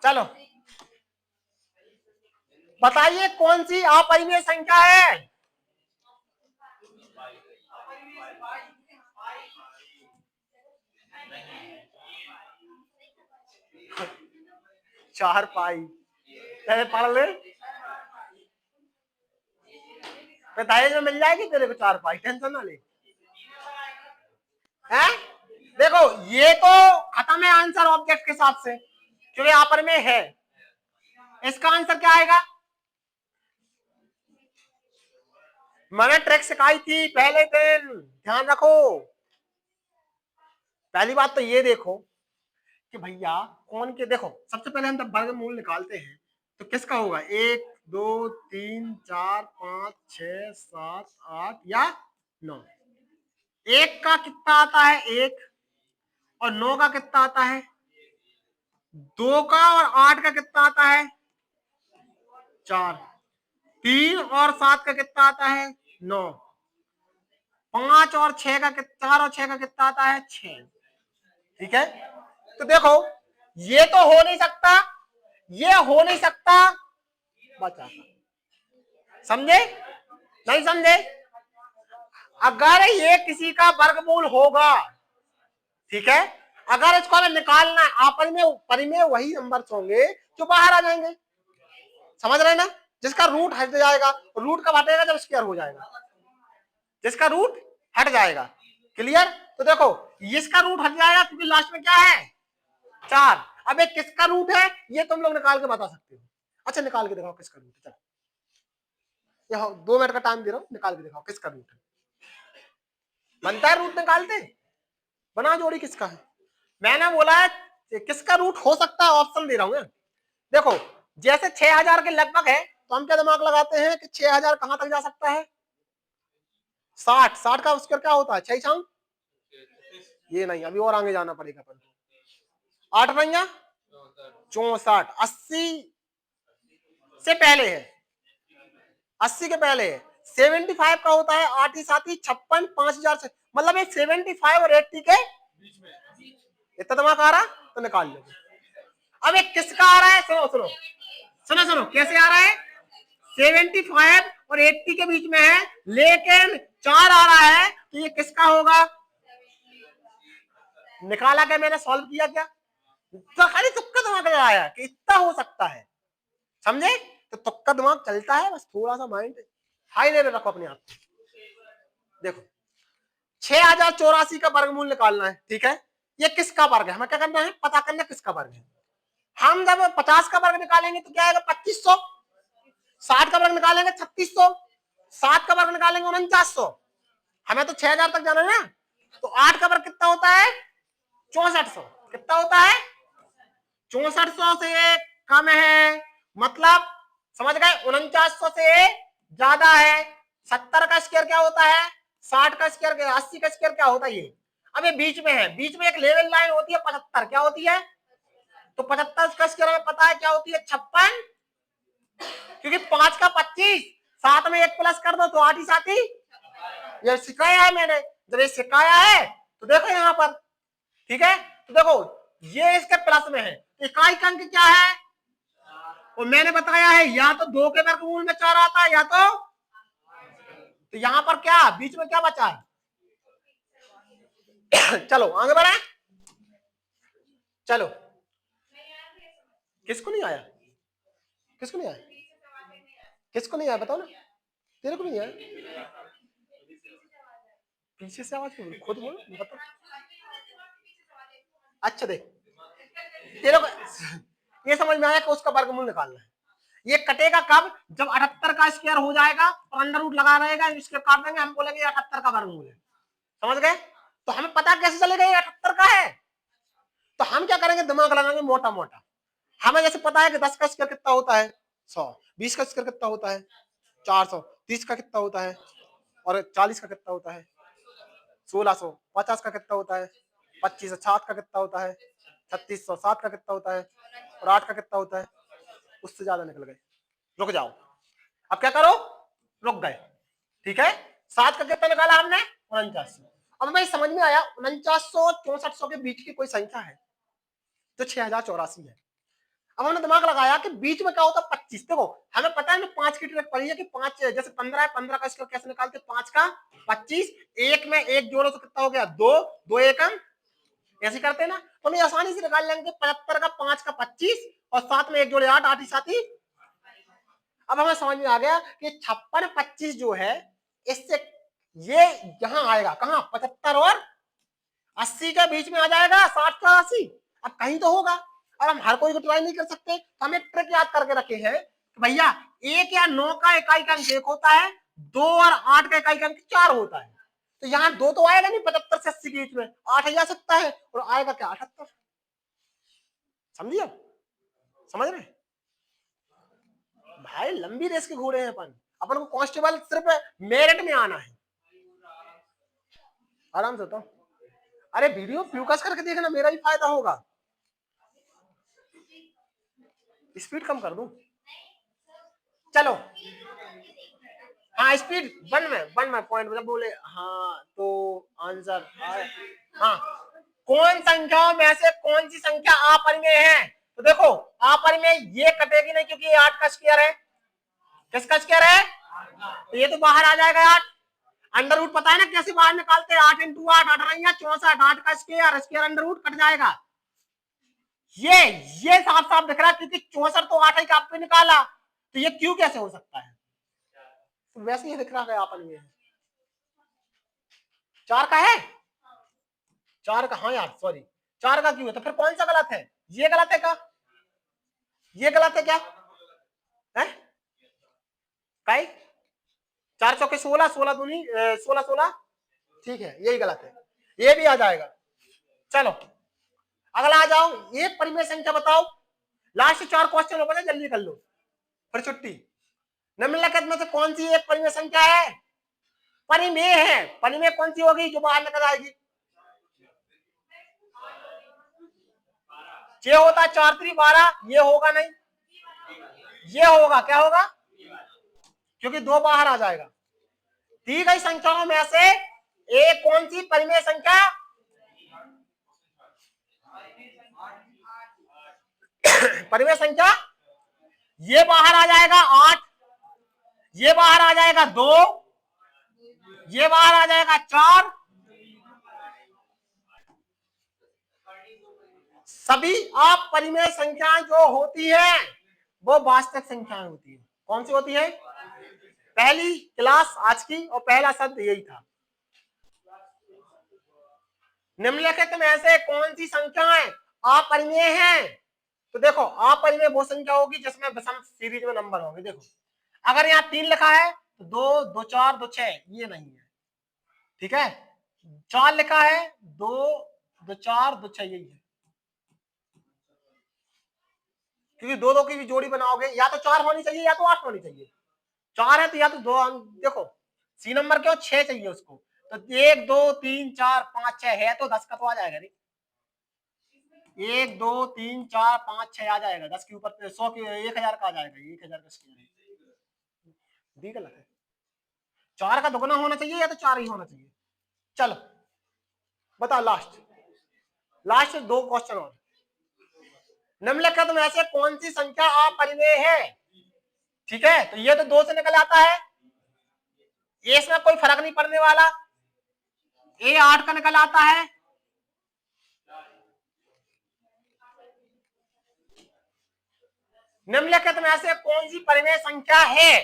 चलो बताइए कौन सी अपरिमेय संख्या है? चार पाई, पहले पढ़ ले, बताइए जो मिल जाएगी तेरे को 4 पाई, टेंशन ना ले। हैं? देखो ये तो खत्म है आंसर ऑब्जेक्ट के हिसाब से, क्योंकि अपरिमेय है। इसका आंसर क्या आएगा? मैंने ट्रिक सिखाई थी पहले दिन, ध्यान रखो। पहली बात तो ये देखो कि भैया कौन के, देखो सबसे पहले हम जब वर्गमूल निकालते हैं तो किसका होगा? 1 2 3 4 5 6 7 8 या 9। 1 का कितना आता है? 1। और 9 का कितना आता है? 2 का। और 8 का कितना आता है? 4। 3 और 7 का कितना आता है? 9। 5 और 6 का कितना, 4 और 6 का कितना आता है? 6। ठीक है, तो देखो ये तो हो नहीं सकता, ये हो नहीं सकता, बचा। समझे? नहीं समझे? अगर ये किसी का वर्गमूल होगा, ठीक है, अगर इसको हमें निकालना है, आपस में परिमेय वही नंबर होंगे जो बाहर आ जाएंगे। समझ रहे ना? जिसका रूट हट जाएगा, रूट कब हटेगा? जब स्क्वायर हो जाएगा, जिसका रूट हट जाएगा। क्लियर? तो देखो इसका रूट हट जाएगा क्योंकि लास्ट में क्या है? 4। अब एक किसका रूट है ये तुम लोग निकाल के बता सकते हो। अच्छा निकाल के दिखाओ किसका रूट है, चलो 2 मिनट का टाइम दे रहा हूं, निकाल के दिखाओ किसका रूट है। बनता है रूट निकालते? बना जोड़ी किसका है? मैंने बोला है किसका रूट हो सकता है, ऑप्शन दे रहा हूं। देखो जैसे 6000 के लगभग है तो हम क्या दिमाग लगाते हैं कि 6000 कहां तक जा सकता है? 60। 60 का स्क्वायर क्या होता है? 6 छांग, ये नहीं, अभी और आगे जाना पड़ेगा अपन। 8 पंजा 64। 80 से पहले है, 80 के पहले है। 75 का होता है 8 ही 7 ही 56, 5000 मतलब ये 75 और 80 के इतना दिमाग आ रहा तो निकाल लो। अब एक किसका आ रहा है? सुनो सुनो सुनो सुनो, कैसे आ रहा है? 75 और 80 के बीच में है, लेकिन 4 आ रहा है, तो ये किसका होगा? निकाला क्या मैंने? सॉल्व किया क्या? तो खाली तुक्का दिमाग लगाया कि इतना हो सकता है। समझे? तो तुक्का दिमाग चलता है, बस थोड़ा सा माइंड हाई लेवल रखो अपने आप। देखो 6084 का वर्गमूल निकालना है, ठीक है, ये किसका वर्ग है? हमें क्या करना है? पता करना किसका वर्ग है। हम जब 50 का वर्ग निकालेंगे तो क्या आएगा? 2500। 60 का वर्ग निकालेंगे 3600। 7 का वर्ग निकालेंगे 4900। हमें तो 6000 तक जाना है ना, तो 8 का वर्ग कितना होता है? 6400। कितना होता है? 6400 से कम है, मतलब समझ गए? 4900 से ज्यादा है। 70 का स्क्वायर क्या होता है? 60 का स्क्वायर, 80 का स्क्वायर क्या होता है? ये अब ये बीच में है, बीच में एक लेवल लाइन होती है 75, क्या होती है? तो 75 का स्क्वायर हमें पता है क्या होती है? 56, क्योंकि 5 का 25, 7 में 1 प्लस कर दो तो 8 ही 7 ही। ये सिखाया है मैंने, जब ये सिखाया है तो देखो यहाँ पर, ठीक है, तो देखो ये इसके प्लस में है। इकाई का अंक क्या है? और मैंने बताया है या तो 2 के वर्गमूल में 4 आता है या तो यहां पर क्या बीच में क्या बचा है? चलो आगे बढ़े। चलो किसको नहीं आया? किसको नहीं आया? किसको नहीं आया बताओ ना। तेरे को नहीं आया? पीछे से आवाज खुद बोल बताओ। अच्छा देख तेरे को ये समझ में आया कि उसका वर्गमूल निकालना है। ये कटेगा कब? जब 78 का स्क्वायर हो जाएगा और अंडर रूट लगा रहेगा, इसके काट देंगे, हम बोलेंगे 78 का वर्गमूल है। समझ गए? तो हमें पता कैसे चलेगा ये 78 का है? तो हम क्या करेंगे, दिमाग लगाएंगे मोटा मोटा। हमें जैसे पता है कि 10 का स्क्वायर कितना होता है 100, 20 का स्क्वायर कितना होता है 400, 30 का कितना होता है और 40 का कितना होता है 1600, 50 का कितना होता है 2500, 60 का कितना होता है 3600, 7 का कितना होता है और 8 का कितना होता है। उससे ज्यादा निकल गए, रुक जाओ। अब क्या करो, रुक गए। ठीक है, 7 का कितना निकाला हमने 49। अब हमें समझ में आया 4900 6400 के बीच की कोई संख्या है तो 6084 है। अब हमने दिमाग लगाया कि बीच में क्या होता है 25। देखो हमें पता है 5 की ट्रिक पड़ी है कि 5 जैसे 15 है, 15 का इसका कैसे निकालते 5 का 25, एक में एक जोड़ो तो कितना हो गया 2, 2 एकम ऐसे करते हैं ना, तो हम आसानी से निकाल लेंगे 75 का 5 का 25 और साथ में एक जोड़े 8, 8 ही साथ ही। अब हमें समझ में आ गया कि 56 25 जो है इससे ये यहां आएगा कहां 75 और 80 के बीच में आ जाएगा 60 का 80। अब कहीं तो होगा और हम हर कोई को ट्राई नहीं कर सकते, तो हम एक ट्रिक याद करके रखे हैं कि भैया 1 या 9 का इकाई अंक 1 होता है, 2 और 8 का इकाई अंक 4 होता है। तो यहाँ 2 तो आएगा नहीं 75 से 80 के बीच में, 8 ही आ सकता है और आएगा क्या 78। समझिए? समझ रहे भाई? लंबी रेस के घोड़े हैं अपन अपन को कांस्टेबल सिर्फ मेरिट में आना है। आराम से तो अरे वीडियो फ्यूकस करके देखना, मेरा भी फायदा होगा। स्पीड कम कर दूं? चलो हाँ स्पीड 1 में पॉइंट मतलब बोले हाँ तो आंसर हाँ कौन संख्याओं में से कौन सी संख्या अपरिमेय है? तो देखो अपरिमेय ये कटेगी नहीं क्योंकि ये 8 का स्क्वायर है। किसका स्क्वायर है? तो ये तो बाहर आ जाएगा 8। अंडर रूट पता है ना कैसे बाहर निकालते हैं, 8 इंटू 8 64, 8 का square, square under root cut जाएगा। ये साफ साफ दिख रहा है क्योंकि 64 तो 8 ही का आपने निकाला, तो ये क्यों कैसे हो सकता है? तो वैसे ही दिख रहा है अपन में 4 का है, 4 का हाँ यार सॉरी 4 का क्यों है? तो फिर कौन सा गलत है? ये गलत है क्या? ये गलत है क्या है? काई 4 चौके 16, 16 दूनी 16 16, ठीक है यही गलत है, ये भी आ जाएगा। चलो अगला आ जाओ, एक परिमेय संख्या बताओ। लास्ट 4 क्वेश्चन हो गए, जल्दी कर लो फिर छुट्टी। निम्नलिखित में से कौन सी एक परिमेय संख्या है? परिमेय है, परिमेय कौन सी होगी जो बाहर निकल आएगी? 6 होता है 4 3 12, ये होगा नहीं, ये होगा क्या होगा क्योंकि 2 बाहर आ जाएगा। दी गई संख्याओं में से एक कौन सी परिमेय संख्या? परिमेय संख्या ये बाहर आ जाएगा 8, ये बाहर आ जाएगा 2, ये बाहर आ जाएगा 4। सभी अपरिमेय संख्याएं जो होती है वो वास्तविक संख्याएं होती है। कौन सी होती है? पहली क्लास आज की और पहला शब्द यही था। निम्नलिखित में से कौन सी संख्याएं अपरिमेय हैं? तो देखो अपरिमेय वो संख्या होगी जिसमें विषम सीरीज में नंबर होंगे। देखो अगर यहाँ 3 लिखा है तो 2 2 4 2 6 ये नहीं है, ठीक है। 4 लिखा है 2 2 4 2 6 यही है, क्योंकि 2 2 की भी जोड़ी बनाओगे या तो 4 होनी चाहिए या तो 8 होनी चाहिए। 4 है तो या तो 2 देखो सी नंबर के 6 चाहिए उसको, तो 1 2 3 4 5 6 है तो 10 का तो आ जाएगा नहीं। 1 2 3 4 5 6 आ जाएगा, 10 के ऊपर 100 के 1000 का आ जाएगा, 1000 का स्क्वायर दी गलत है। 4 का दुगना होना चाहिए या तो 4 ही होना चाहिए। चलो बताओ लास्ट 2 क्वेश्चन और। निम्नलिखित में से कौन सी संख्या अपरिमेय है? ठीक है, तो ये तो 2 से निकल आता है, इसमें कोई फर्क नहीं पड़ने वाला, ये 8 का निकल आता है। निम्नलिखित में से कौन सी परिमेय संख्या है?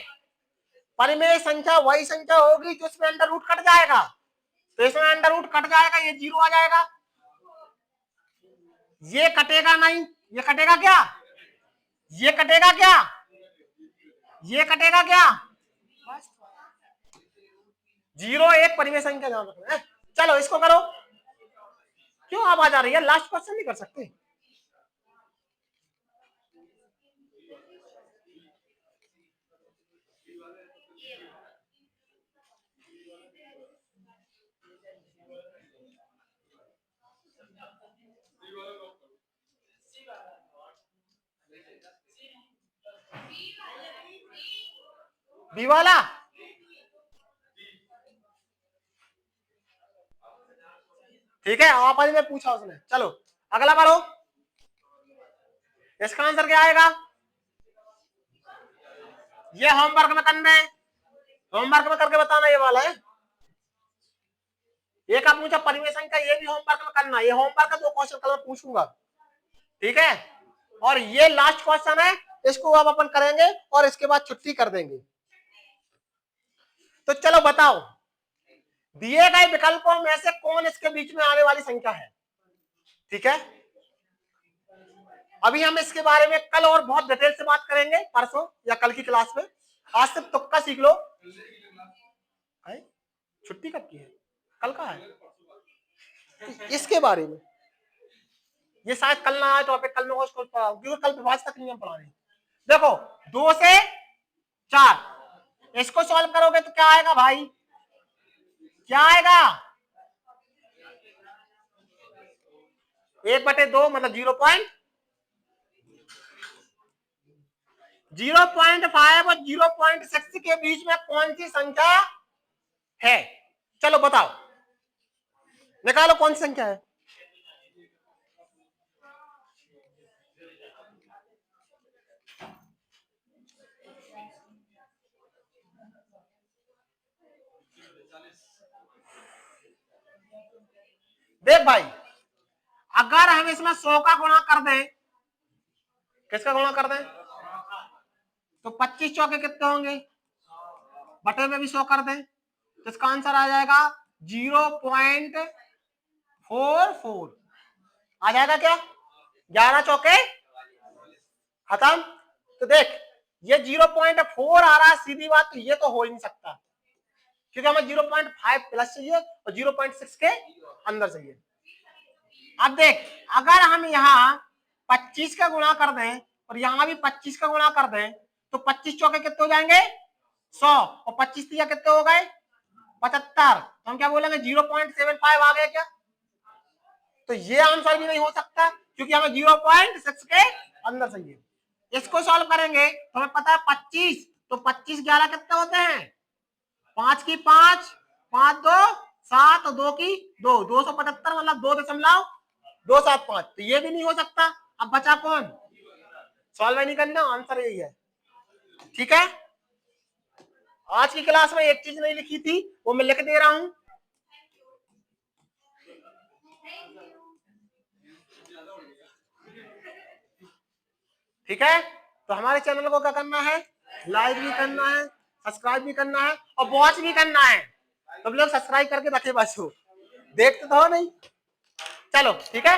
परिमेय संख्या वही संख्या होगी जिसमें अंडर रूट कट जाएगा, तो इसमें अंडर रूट कट जाएगा, ये 0 आ जाएगा, ये कटेगा नहीं, ये कटेगा क्या? ये कटेगा क्या? ये कटेगा क्या? 0 एक परिमेय संख्या ध्यान रखना है। चलो इसको करो, क्यों आवाज आ रही है? लास्ट क्वेश्चन नहीं कर सकते? बी वाला ठीक है, आप में पूछा उसने। चलो अगला करो, इसका आंसर क्या आएगा? ये होमवर्क में करना है, होमवर्क में करके बताना, ये वाला है। एक आप पूछा परिमेय संख्या, ये भी होमवर्क में करना, ये होमवर्क का 2 क्वेश्चन कल मैं पूछूंगा, ठीक है। और ये लास्ट क्वेश्चन है, इसको अब अपन करेंगे और इसके बाद छुट्टी कर देंगे। तो चलो बताओ, दिए गए विकल्पों में से कौन इसके बीच में आने वाली संख्या है? ठीक है, अभी हम इसके बारे में कल और बहुत डिटेल से बात करेंगे, परसों या कल की क्लास में। आज सिर्फ तुक्का सीख लो। छुट्टी कब की है? कल का है। इसके बारे में ये शायद कल ना आए, तो कल में उसको पढ़ाओ, क्योंकि कल विभाज्य तक नियम पढ़ा रहे। देखो 2 से 4, इसको सॉल्व करोगे तो क्या आएगा भाई? क्या आएगा? 1/2 मतलब 0.5 और 0.6 के बीच में कौन सी संख्या है? चलो बताओ, निकालो कौन सी संख्या है। देख भाई, अगर हम इसमें 100 का गुणा कर दें, किसका गुणा कर दें, तो 25 चौके कितने होंगे? बटे में भी 100 कर दें, तो इसका आंसर आ जाएगा 0.44 आ जाएगा क्या? 11 चौके खत्म। तो देख ये 0.4 आ रहा है, सीधी बात, तो ये तो हो ही नहीं सकता, क्योंकि हमें 0.5 प्लस चाहिए और 0.6 के अंदर चाहिए। अब देख, अगर हम यहाँ 25 का गुणा कर दें और यहाँ भी 25 का गुणा कर दें, तो 25 चौके कितने हो जाएंगे? 100, और 25 तिया कितने हो गए? 75। तो हम क्या बोलेंगे? 0.75 आ गए क्या? तो ये आंसर भी नहीं हो सकता, क्योंकि हमें 0.6 के अंदर चाहिए। इसको सॉल्व करेंगे तो हमें पता है 25, तो 25 11 कितने होते हैं? 5 की 5, 5 2 7 और 2 की 2, 275 मतलब 2.275। तो ये भी नहीं हो सकता। अब बचा कौन? सॉल्व नहीं करना, आंसर यही है। ठीक है, आज की क्लास में एक चीज नहीं लिखी थी, वो मैं लिख दे रहा हूं। ठीक है, तो हमारे चैनल को क्या करना है? लाइक भी करना है, सब्सक्राइब भी करना है और वॉच भी करना है। तुम लोग सब्सक्राइब करके रखे बस हो, देखते तो हो नहीं। चलो ठीक है।